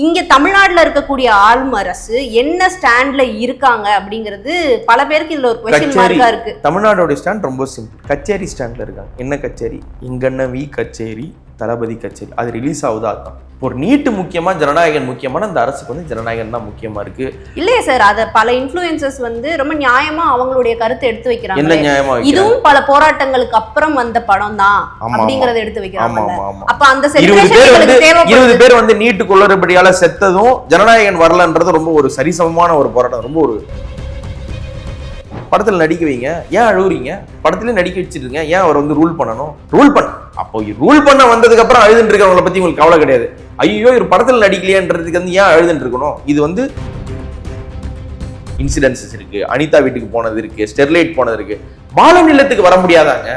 இங்க தமிழ்நாட்டுல இருக்கக்கூடிய ஆளுமரசு என்ன ஸ்டாண்ட்ல இருக்காங்க அப்படிங்கிறது பல பேருக்கு இதுல ஒரு क्वेश्चन மார்க்கா இருக்கு. தமிழ்நாடோட ஸ்டாண்ட் ரொம்ப சிம்பிள். கச்சேரி ஸ்டாண்ட்ல இருக்காங்க. என்ன கச்சேரி? இங்கன்ன வி கச்சேரி, தளபதி கச்சேரி. அது ரிலீஸ் ஆகுதா அதான். ஒரு நீட்டு முக்கியமா, ஜனநாயகன் முக்கியமான அந்த அரசுக்கு வந்து ஜனநாயகன் தான் முக்கியமா இருக்கு. இல்லையே சார், அத பல இன்ஃப்ளூயன்சர்ஸ் வந்து ரொம்ப நியாயமா அவங்களுடைய கருத்தை எடுத்து வைக்கிறாங்க. என்ன நியாயமா? இதுவும் பல போராட்டங்களுக்கு அப்புறம் வந்த படம் தான் அப்படிங்கறத எடுத்து வைக்கிறாங்க. அப்ப அந்த 20 பேர் வந்து நீட்டு குளறுபடியால செத்ததும் ஜனநாயகன் வரலன்றது ரொம்ப ஒரு சரிசமமான ஒரு போராட்டம். ரொம்ப ஒரு படத்துல நடிக்க வைங்க, ஏன் அழுகுறீங்க? படத்துல நடிக்க வச்சிருங்க, ஏன் அவர் வந்து ரூல் பண்ணணும்? அப்போ ரூல் பண்ண வந்ததுக்கு அப்புறம் அழுதுன்னு இருக்கவங்களை பத்தி உங்களுக்கு கவலை கிடையாது. ஐயோ ஒரு படத்துல நடிக்கலையன்றதுக்கு வந்து ஏன் அழுதுன்னு இருக்கணும்? இது வந்து இன்சிடென்ட்ஸ் இருக்கு, அனிதா வீட்டுக்கு போனது இருக்கு, ஸ்டெர்லைட் போனது இருக்கு. பாலநிலத்துக்கு வர முடியாதாங்க?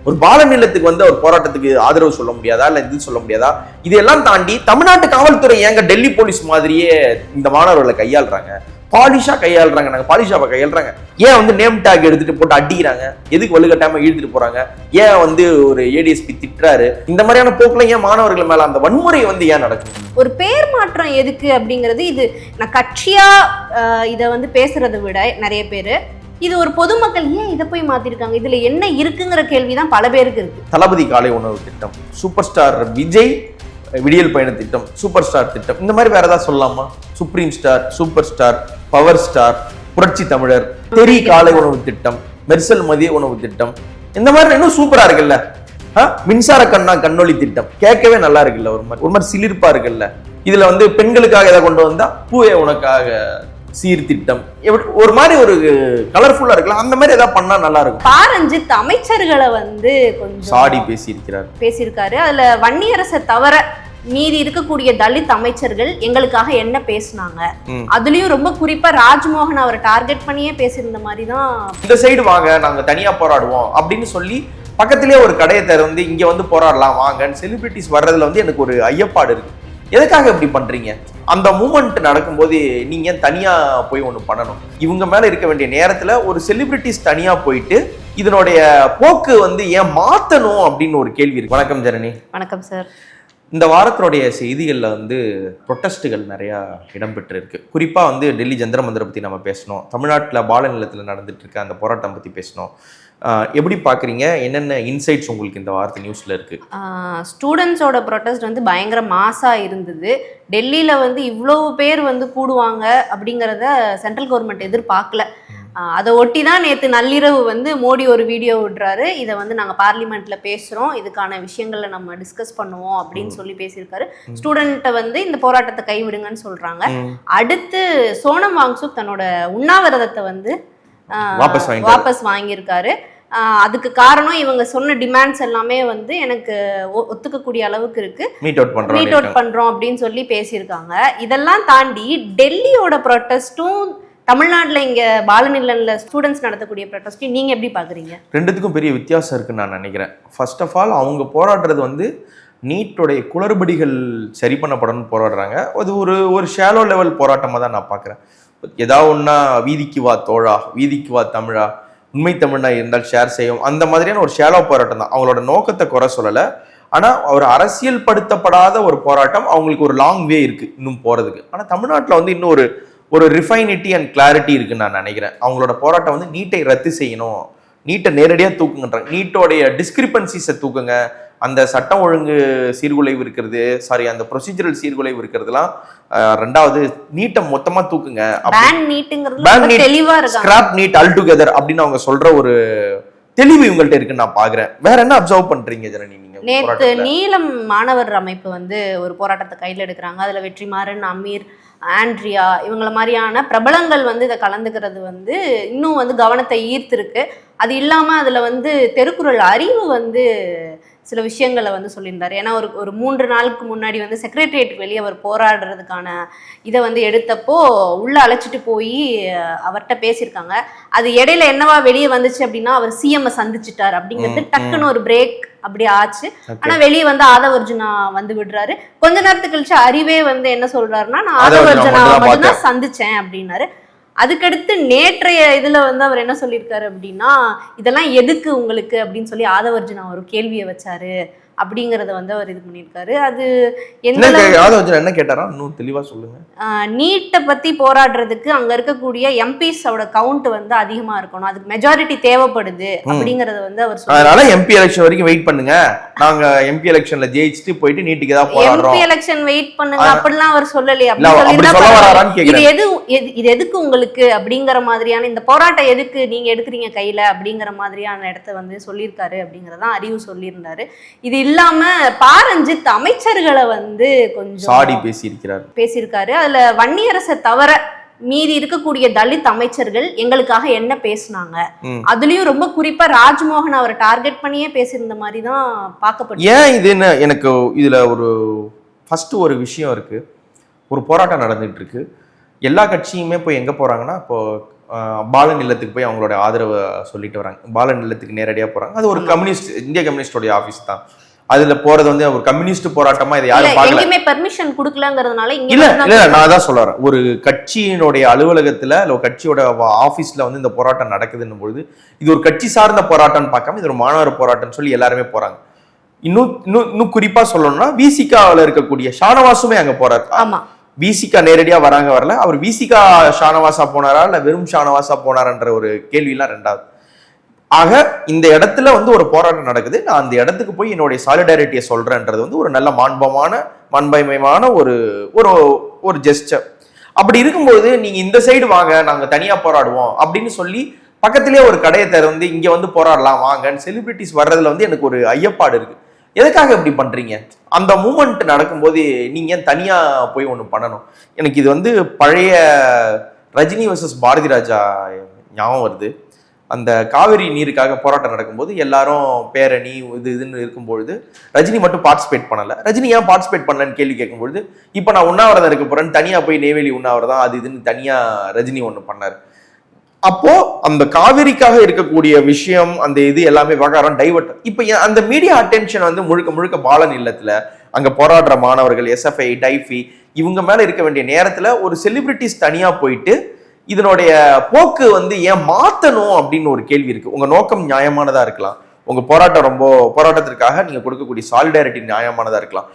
ஒரு பாலநிலத்துக்கு வந்து ஒரு போராட்டத்துக்கு ஆதரவு சொல்ல முடியாதா? இல்ல இது சொல்ல முடியாதா? இதெல்லாம் தாண்டி தமிழ்நாட்டு காவல்துறை ஏங்க டெல்லி போலீஸ் மாதிரியே இந்த மாணவர்களை கையாளுறாங்க, பாலிஷா கையாளுறாங்க? நாங்க பாலிஷாவை கையாளுறாங்க. ஏன் வந்து நேம் டேக் எடுத்துட்டு போட்டு அடிக்கிறாங்க? எதுக்கு வலுக்கட்டாம இழுத்துட்டு போறாங்க? ஏன் வந்து ஒரு ஏடிஎஸ்பி திட்டுறாரு? இந்த மாதிரியான போக்குல ஏன் மாணவர்கள் மேல அந்த வன்முறை வந்து ஏன் நடக்கும்? ஒரு பேர் மாற்றம் எதுக்கு அப்படிங்கிறது, இது நான் கட்சியா இதை வந்து பேசுறதை விட நிறைய பேரு இது ஒரு பொதுமக்கள் ஏன் இதை போய் மாத்திருக்காங்க, இதுல என்ன இருக்குங்கிற கேள்விதான் பல பேருக்கு இருக்கு. தளபதி காலை உணவு திட்டம், சூப்பர் ஸ்டார் விஜய் விடியல் பயண திட்டம், சூப்பர் ஸ்டார் திட்டம், இந்த மாதிரி வேற ஏதாவது சொல்லலாமா? Supreme star, super star, power star, புரட்சி தமிழர், தெரி காலை உணவு திட்டம், மெர்சல் மதிய உணவு திட்டம், இந்த மாதிரி இன்னும் சூப்பரா இருக்குல்ல. மின்சார கண்ணா கண்ணொளி திட்டம் கேட்கவே நல்லா இருக்குல்ல, ஒரு மாதிரி சிலிர்ப்பா இருக்குல்ல. இதுல வந்து பெண்களுக்காக எதை கொண்டு வந்தா பூவே உனக்காக சீர்திட்டம், ஒரு மாதிரி ஒரு கலர்ஃபுல்லா இருக்கலாம். அந்த மாதிரி ஏதாவது பண்ணா நல்லா இருக்கும். பாரஞ்சித் அமைச்சர்களை வந்து கொஞ்சம் சாடி பேசியிருக்காரு. அதுல வன்னியரசை தவிர மீதி இருக்கக்கூடிய தலித் அமைச்சர்கள் எங்களுக்காக என்ன பேசினாங்க, அதுலயும் ரொம்ப குறிப்பா ராஜ்மோகன் அவரை டார்கெட் பண்ணியே பேசியிருந்த மாதிரி தான். இந்த சைடு வாங்க, நாங்க தனியா போராடுவோம் அப்படின்னு சொல்லி பக்கத்திலேயே ஒரு கடையை திறந்து இங்க வந்து போராடலாம் வாங்கன்னு செலிபிரிட்டிஸ் வர்றதுல வந்து எனக்கு ஒரு ஐயப்பாடு இருக்கு. எதுக்காக இப்படி பண்றீங்க? அந்த மூமெண்ட் நடக்கும்போது நீங்க தனியா போய் ஒண்ணு பண்ணணும். இவங்க மேல இருக்க வேண்டிய நேரத்துல ஒரு செலிபிரிட்டிஸ் தனியா போயிட்டு இதனுடைய போக்கு வந்து ஏன் மாத்தணும் அப்படின்னு ஒரு கேள்வி இருக்கு. வணக்கம் ஜனனி. வணக்கம் சார். இந்த வாரத்தினுடைய செய்திகள்ல வந்து ப்ரொட்டஸ்ட்டுகள் நிறைய இடம்பெற்று இருக்கு. குறிப்பா வந்து டெல்லி ஜந்தர் மந்தரை பத்தி நம்ம பேசணும், தமிழ்நாட்டில் பாலநிலத்தில் நடந்துட்டு இருக்க அந்த போராட்டம் பத்தி பேசணும். எப்படி பாக்குறீங்க? என்னென்ன இன்சைட்ஸ் உங்களுக்கு இந்த வாரத்து நியூஸ்ல இருக்கு? ஸ்டூடெண்ட்ஸோட ப்ரொட்டஸ்ட் வந்து பயங்கர மாசா இருந்தது. டெல்லியில வந்து இவ்வளவு பேர் வந்து கூடுவாங்க அப்படிங்கிறத சென்ட்ரல் கவர்மெண்ட் எதிர்பார்க்கல. அதை ஒட்டி தான் நேற்று நள்ளிரவு வந்து மோடி ஒரு வீடியோ விடுறாரு. இதை வந்து நாங்கள் பார்லிமெண்ட்ல பேசுகிறோம், இதுக்கான விஷயங்களை நம்ம டிஸ்கஸ் பண்ணுவோம் அப்படின்னு சொல்லி பேசியிருக்காரு. ஸ்டூடெண்ட்டை வந்து இந்த போராட்டத்தை கைவிடுங்கன்னு சொல்றாங்க. அடுத்து சோனம் வாங்சுக் தன்னோட உண்ணாவிரதத்தை வந்து வாபஸ் வாங்கியிருக்காரு. அதுக்கு காரணம் இவங்க சொன்ன டிமாண்ட்ஸ் எல்லாமே வந்து எனக்கு ஒத்துக்கக்கூடிய அளவுக்கு இருக்கு, மீட் அவுட் பண்றோம் அப்படின்னு சொல்லி பேசியிருக்காங்க. இதெல்லாம் தாண்டி டெல்லியோட ப்ரொட்டஸ்டும் தமிழ்நாட்டில் இங்கே பாலநிலன்ல ஸ்டூடெண்ட்ஸ் நடத்தக்கூடிய ப்ரொட்டஸ்டையும் நீங்கள் எப்படி பார்க்குறீங்க? ரெண்டுத்துக்கும் பெரிய வித்தியாசம் இருக்குன்னு நான் நினைக்கிறேன். ஃபர்ஸ்ட் ஆஃப் ஆல் அவங்க போராடுறது வந்து நீட்டோடைய குளறுபடிகள் சரி பண்ணப்படணும்னு போராடுறாங்க. அது ஒரு ஷேலோ லெவல் போராட்டமாக தான் நான் பார்க்குறேன். ஏதாவது ஒன்றா வீதிக்கு வா தோழா, வீதிக்கு வா தமிழா, உண்மை தமிழ்னா இருந்தால் ஷேர் செய்யும், அந்த மாதிரியான ஒரு ஷேலோ போராட்டம் தான். அவங்களோட நோக்கத்தை குறை சொல்லலை. ஆனால் ஒரு அரசியல் படுத்தப்படாத ஒரு போராட்டம். அவங்களுக்கு ஒரு லாங் வே இருக்கு இன்னும் போகிறதுக்கு. ஆனால் தமிழ்நாட்டில் வந்து இன்னும் ஒரு ரிஃபைனிட்டி அண்ட் கிளாரிட்டி இருக்குன்னு நான் நினைக்கிறேன். அவங்களோட போராட்டம் வந்து நீட்டை ரத்து செய்யணும், நீட்டை நேரடியாக தூக்குங்கன்றாங்க. நீட்டோடைய டிஸ்கிரிப்பன்சிஸை தூக்குங்க, அந்த சட்டம் ஒழுங்கு சீர்குலைவு இருக்கிறது, அந்த ப்ரொசீஜரல் சீர்குலைவு இருக்கிறதுலாம். ரெண்டாவது நீட்டை மொத்தமா தூக்குங்க, ஸ்கிராப் நீட் ஆல் டுகெதர் அப்படின்னு அவங்க சொல்ற ஒரு தெளிவு இவங்கள்ட்ட இருக்குன்னு நான் பாக்குறேன். வேற என்ன அப்சர்வ் பண்றீங்க ஜனனி? நேற்று நீலம் மாணவர் அமைப்பு வந்து ஒரு போராட்டத்தை கையில் எடுக்கிறாங்க. அதுல வெற்றிமாறன், அமீர், ஆண்ட்ரியா இவங்கள மாதிரியான பிரபலங்கள் வந்து இதை கலந்துக்கிறது வந்து இன்னும் வந்து கவனத்தை ஈர்த்திருக்கு. அது இல்லாமல் அதில் வந்து திருக்குறள் அறிவு வந்து சில விஷயங்களை வந்து சொல்லியிருந்தார். ஏன்னா ஒரு 3 நாளுக்கு முன்னாடி வந்து செக்ரட்டரியேட்டுக்கு வெளியே அவர் போராடுறதுக்கான இதை வந்து எடுத்தப்போ உள்ளே அழைச்சிட்டு போய் அவர்கிட்ட பேசியிருக்காங்க. அது இடையில என்னவா வெளியே வந்துச்சு அப்படின்னா அவர் சிஎம்ஐ சந்திச்சிட்டார் அப்படிங்கிறது டக்குன்னு ஒரு பிரேக் அப்படி ஆச்சு. ஆனா வெளியே வந்து ஆதவர்ஜுனா வந்து விடுறாரு. கொஞ்ச நேரத்துக்கு கழிச்சு அறிவே வந்து என்ன சொல்றாருன்னா, நான் ஆதவர்ஜுனா மட்டும்தான் சந்திச்சேன் அப்படின்னாரு. அதுக்கடுத்து நேற்றைய இதுல வந்து அவர் என்ன சொல்லியிருக்காரு அப்படின்னா, இதெல்லாம் எதுக்கு உங்களுக்கு அப்படின்னு சொல்லி ஆதவர்ஜுனா ஒரு கேள்வியை வச்சாரு. அப்படிங்கறத வந்து அவர் இது பண்ணியிருக்காரு. அது என்ன கேட்டாரா இன்னும் தெளிவா சொல்லுங்க. நீட்டை பத்தி போராடுறதுக்கு அங்க இருக்கக்கூடிய எம்பிஸோட கவுண்ட் வந்து அதிகமா இருக்கணும், அதுக்கு மெஜாரிட்டி தேவைப்படுது அப்படிங்கறத வந்து அவர் சொல்றாரு. அதனால எம்பி எலெக்ஷன் வரைக்கும் வெயிட் பண்ணுங்க, நாங்க எம்பி எலெக்ஷன்ல ஜெயிச்சுட்டு போயிட்டு நீட்டுக்கு ஏதாவது போராடுறோம், எம்பி எலெக்ஷன் வெயிட் பண்ணுங்க அப்படிலாம் அவர் சொல்லலையே. இது எதுக்கு உங்களுக்கு அப்படிங்கிற மாதிரியான இந்த போராட்டம் எதுக்கு நீங்க எடுக்கிறீங்க கையில அப்படிங்கிற மாதிரியான இடத்த வந்து சொல்லியிருக்காரு அப்படிங்கறதான் அறிவு சொல்லியிருந்தாரு. இது இல்லாம பாரஞ்சித் அமைச்சர்களை வந்து கொஞ்சம் பேசியிருக்காரு. அதுல வன்னியரசை தவிர மீதி இருக்கக்கூடிய தலித் அமைச்சர்கள் எங்களுக்காக என்ன பேசினாங்க, அதுலயும் ரொம்ப குறிப்பா ராஜ்மோகன் அவரை டார்கெட் பண்ணியே பேசியிருந்த மாதிரி தான் பார்க்கப்பட்டு. ஏன் இது என்ன எனக்கு இதுல ஒரு ஃபர்ஸ்ட் ஒரு விஷயம் இருக்கு. ஒரு போராட்டம் நடந்துட்டு இருக்கு, எல்லா கட்சியுமே போய் எங்க போறாங்கன்னா இப்போ பாலன் இல்லத்துக்கு போய் அவங்களோட ஆதரவை சொல்லிட்டு வராங்க. பாலன் இல்லத்துக்கு நேரடியா போறாங்க. அது ஒரு கம்யூனிஸ்ட், இந்திய கம்யூனிஸ்டோட ஆபீஸ் தான். அதுல போறது வந்து ஒரு கம்யூனிஸ்ட் போராட்டமா இதை யாரும் பார்க்கல. எங்கயுமே பெர்மிஷன் கொடுக்கலங்கிறதுனால இங்க இல்ல நான் தான் சொல்றேன். ஒரு கட்சியினுடைய அலுவலகத்துல இல்ல கட்சியோட ஆபீஸ்ல வந்து இந்த போராட்டம் நடக்குதுன்னும் பொழுது இது ஒரு கட்சி சார்ந்த போராட்டம்னு பார்க்காம இது ஒரு மாணவர் போராட்டம்னு சொல்லி எல்லாருமே போறாங்க. இன்னும் குறிப்பா சொல்லணும்னா விசிகாவில் இருக்கக்கூடிய ஷானவாசுமே அங்க போறாரு. ஆமா, விசிகா நேரடியா வராங்க வரல, அவர் விசிகா ஷானவாசா போனாரா இல்ல வெறும் ஷானவாசா போனாரான்ற ஒரு கேள்வியெல்லாம் ரெண்டாவது. ஆக இந்த இடத்துல வந்து ஒரு போராட்டம் நடக்குது, நான் அந்த இடத்துக்கு போய் என்னுடைய சாலிடாரிட்டியை சொல்றேன்றது வந்து ஒரு நல்ல மாண்புமயமான ஒரு ஒரு ஒரு ஜெஸ்டர். அப்படி இருக்கும்போது நீங்க இந்த சைடு வாங்க நாங்க தனியா போராடுவோம் அப்படின்னு சொல்லி பக்கத்திலேயே ஒரு கடையை திறந்து இங்க வந்து போராடலாம் வாங்கன்னு செலிபிரிட்டிஸ் வர்றதுல வந்து எனக்கு ஒரு ஐயப்பாடு இருக்கு. எதுக்காக இப்படி பண்றீங்க? அந்த மூமெண்ட் நடக்கும்போது நீங்க தனியா போய் ஒண்ணு பண்ணணும். எனக்கு இது வந்து பழைய ரஜினி வர்சஸ் பாரதி ராஜா ஞாபகம் வருது. அந்த காவிரி நீருக்காக போராட்டம் நடக்கும்போது எல்லாரும் பேரணி இதுன்னு இருக்கும்பொழுது ரஜினி மட்டும் பார்ட்டிசிபேட் பண்ணல. ரஜினி ஏன் பார்ட்டிசிபேட் பண்ணலன்னு கேள்வி கேட்கும்பொழுது இப்ப நான் உண்ணாவிரதம் இருக்க போறேன்னு தனியா போய் நெய்வேலி உண்ணாவிரதம் அது இதுன்னு தனியா ரஜினி ஒண்ணு பண்ணாரு. அப்போ அந்த காவிரிக்காக இருக்கக்கூடிய விஷயம் அந்த இது எல்லாமே விவகாரம் டைவர்ட். இப்ப அந்த மீடியா அட்டென்ஷன் வந்து முழுக்க பாலன் இல்லத்துல அங்க போராடுற மாணவர்கள், எஸ்எஃப்ஐ, டைஃபி இவங்க மேல இருக்க வேண்டிய நேரத்துல ஒரு செலிபிரிட்டிஸ் தனியா போயிட்டு இதனுடைய போக்கு வந்து ஏன் மாத்தணும் அப்படின்னு ஒரு கேள்வி இருக்கு. உங்க நோக்கம் நியாயமானதா இருக்கலாம், உங்க போராட்டத்திற்காக நீங்க கொடுக்கக்கூடிய சாலிடாரிட்டி நியாயமானதா இருக்கலாம்.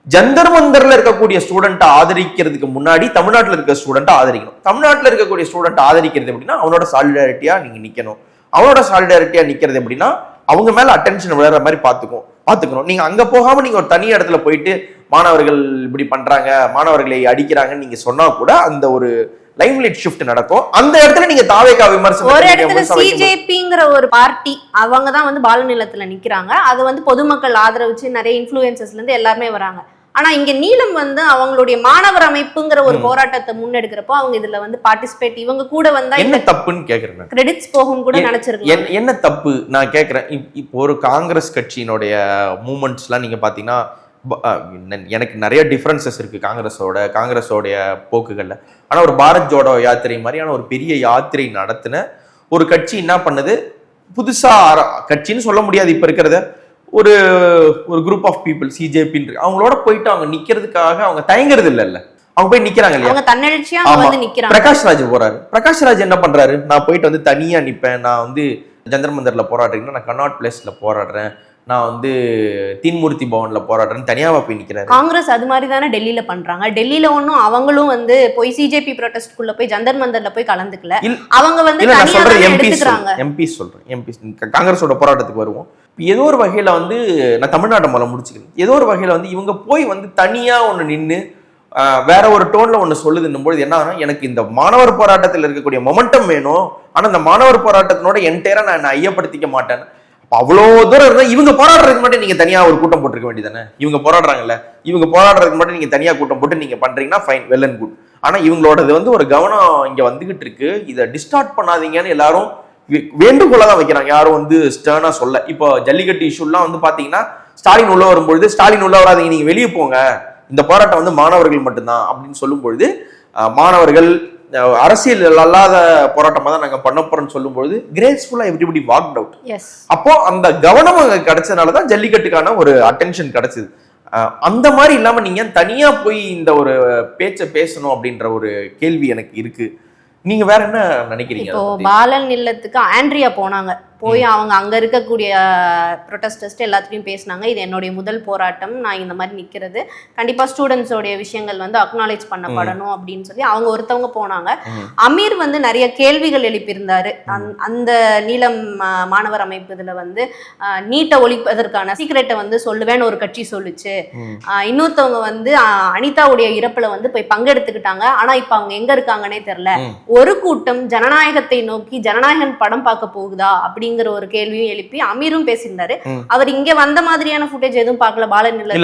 ஜந்தர் மந்தர்ல இருக்கக்கூடிய ஸ்டூடெண்ட்டை ஆதரிக்கிறதுக்கு முன்னாடி தமிழ்நாட்டில் இருக்க ஸ்டூடெண்ட்டை ஆதரிக்கணும். தமிழ்நாட்டில் இருக்கக்கூடிய ஸ்டூடெண்ட் ஆதரிக்கிறது எப்படின்னா அவனோட சாலிடாரிட்டியா நீங்க நிக்கணும். அவனோட சாலிடாரிட்டியா நிக்கிறது எப்படின்னா அவங்க மேல அட்டென்ஷன் விளையாடுற மாதிரி பாத்துக்கணும். நீங்க அங்க போகாம நீங்க ஒரு தனி இடத்துல போயிட்டு மாணவர்கள் இப்படி பண்றாங்க, மாணவர்களை அடிக்கிறாங்கன்னு நீங்க சொன்னா கூட அந்த ஒரு லைம்லைட் ஷிஃப்ட் நடக்கும். அந்த இடத்துல நீங்க தாவேகா விமர்சனம் ஒரு இடத்துல சிஜேபிங்கிற ஒரு பார்ட்டி அவங்க தான் வந்து பாலன் இல்லத்துல நிக்கிறாங்க. அது வந்து பொதுமக்கள் ஆதரவுச்சு நிறைய இன்ஃப்ளூயன்சஸ்ல இருந்து எல்லாருமே வராங்க. ஆனா இங்க நீலம் வந்து அவங்களுடைய மாணவர் அமைப்புங்கிற ஒரு போராட்டத்தை முன்னெடுக்கிறப்போ அவங்க இதுல வந்து பார்ட்டிசிபேட் இவங்க கூட வந்தா என்ன தப்புன்னு கேக்குறேன். கிரெடிட்ஸ் போகும் கூட நினைச்சிருக்கேன். என்ன தப்பு நான் கேக்குறேன். இப்போ ஒரு காங்கிரஸ் கட்சியினுடைய மூமெண்ட்ஸ் எல்லாம் நீங்க பாத்தீங்கன்னா எனக்கு நிறைய டிஃபரன்சஸ் இருக்கு காங்கிரஸோடைய போக்குகள்ல. ஆனா ஒரு பாரத் ஜோடோ யாத்திரை மாதிரியான ஒரு பெரிய யாத்திரை நடத்தின ஒரு கட்சி என்ன பண்ணுது, புதுசா கட்சின்னு சொல்ல முடியாது இப்ப இருக்கிறத, ஒரு குரூப் ஆஃப் பீப்புள் சிஜேபின்னு அவங்களோட போயிட்டு அவங்க நிக்கிறதுக்காக அவங்க தயங்குறது இல்ல, அவங்க போய் நிக்கிறாங்க இல்லையா. பிரகாஷ்ராஜ் போறாரு. பிரகாஷ்ராஜ் என்ன பண்றாரு, நான் போயிட்டு வந்து தனியா நிப்பேன், நான் வந்து ஜந்தர் மந்தர்ல போராடுறீங்கன்னா நான் கன்னாட் பிளேஸ்ல போராடுறேன், நான் வந்து தீன்மூர்த்தி பவன்ல போராடுறேன்னு தனியாவா போய் நிக்கிறாரு. காங்கிரஸ் அது மாதிரி தானே டெல்லியில பண்றாங்க. டெல்லியில ஒன்னும் அவங்களும் வந்து போய் சிஜேபி ப்ரொடெஸ்ட்குள்ள போய் ஜந்தர் மந்தர்ல போய் கலந்துக்கல. அவங்க வந்து எம்பி காங்கிரஸோட போராட்டத்துக்கு வருவோம். ஏதோ ஒரு வகையில வந்து நான் தமிழ்நாட்டை மூலம் முடிச்சுக்கிறேன். ஏதோ ஒரு வகையில வந்து இவங்க போய் வந்து தனியா ஒண்ணு நின்று வேற ஒரு டோன்ல ஒண்ணு சொல்லுதுன்னும் பொழுது என்ன ஆகும், எனக்கு இந்த மாணவர் போராட்டத்தில் இருக்கக்கூடிய மொமெண்டம் வேணும், ஆனா இந்த மாணவர் போராட்டத்தினோட என்டையரா நான் ஐயப்படுத்திக்க மாட்டேன். அவ்வளவு தூரம் இருந்தா இவங்க போராடுறதுக்கு மட்டும் நீங்க தனியா ஒரு கூட்டம் போட்டிருக்க வேண்டியதானே. இவங்க போராடுறாங்கல்ல, இவங்க போராடுறதுக்கு மட்டும் நீங்க தனியா கூட்டம் போட்டு நீங்க பண்றீங்கன்னா ஃபைன், வெல் அண்ட் குட். ஆனா இவங்களோடது வந்து ஒரு கவனம் இங்க வந்துகிட்டு இருக்கு, இதை டிஸ்டார்ட் பண்ணாதீங்கன்னு எல்லாரும் வேண்டுகோளதான் வைக்கிறாங்க. யாரும் வந்து ஸ்டர்னா சொல்ல. இப்போ ஜல்லிக்கட்டு இஷ்யூலாம் வந்து பாத்தீங்கன்னா ஸ்டாலின் உள்ள வரும்பொழுது ஸ்டாலின் உள்ள வராதீங்க, நீங்க வெளியே போங்க, இந்த போராட்டம் வந்து மாணவர்கள் மட்டும்தான் அப்படின்னு சொல்லும் பொழுது மாணவர்கள் அரசியல் அல்லாத போராட்டமா தான் நாங்க பண்ண போறோம்னு சொல்லும்போது கிரேஸ்ஃபுல்லா எவ்ரிபடி வாக்ட் அவுட். அப்போ அந்த கவனம் அங்க கிடைச்சதுனாலதான் ஜல்லிக்கட்டுக்கான ஒரு அட்டென்ஷன் கிடைச்சது. அந்த மாதிரி இல்லாம நீங்க தனியா போய் இந்த ஒரு பேச்சை பேசணும் அப்படின்ற ஒரு கேள்வி எனக்கு இருக்கு. நீங்க வேற என்ன நினைக்கிறீங்க? இப்போ பாலன் இல்லத்துக்கு ஆண்ட்ரியா போனாங்க, போய் அவங்க அங்க இருக்கக்கூடிய ப்ரொட்டஸ்டர்ஸ்ட் எல்லாத்தையும் பேசினாங்க. இது என்னுடைய முதல் போராட்டம், நான் இந்த மாதிரி நிக்கிறது, கண்டிப்பா ஸ்டூடெண்ட்ஸோடைய விஷயங்கள் வந்து அக்னாலேஜ் பண்ணப்படணும் அப்படின்னு சொல்லி அவங்க ஒருத்தவங்க போனாங்க. அமீர் வந்து நிறைய கேள்விகள் எழுப்பியிருந்தாரு. அந்த நீலம் மாணவர் அமைப்பு இதுல வந்து நீட்டை ஒழிப்பதற்கான சீக்ரெட்டை வந்து சொல்லுவேன்னு ஒரு கட்சி சொல்லுச்சு. இன்னொருத்தவங்க வந்து அனிதாவுடைய இறப்புல வந்து போய் பங்கெடுத்துக்கிட்டாங்க, ஆனா இப்ப அவங்க எங்க இருக்காங்கன்னே தெரியல. ஒரு கூட்டம் ஜனநாயகத்தை நோக்கி ஜனநாயகன் படம் பார்க்க போகுதா அப்படிங்கிற ஒரு கேள்வியும் எழுப்பி அமீரும் பேசியிருந்தாரு. அவர் இங்க வந்த மாதிரியான ஃபுட்டேஜ் எதுவும் பார்க்கல பாலநிலை,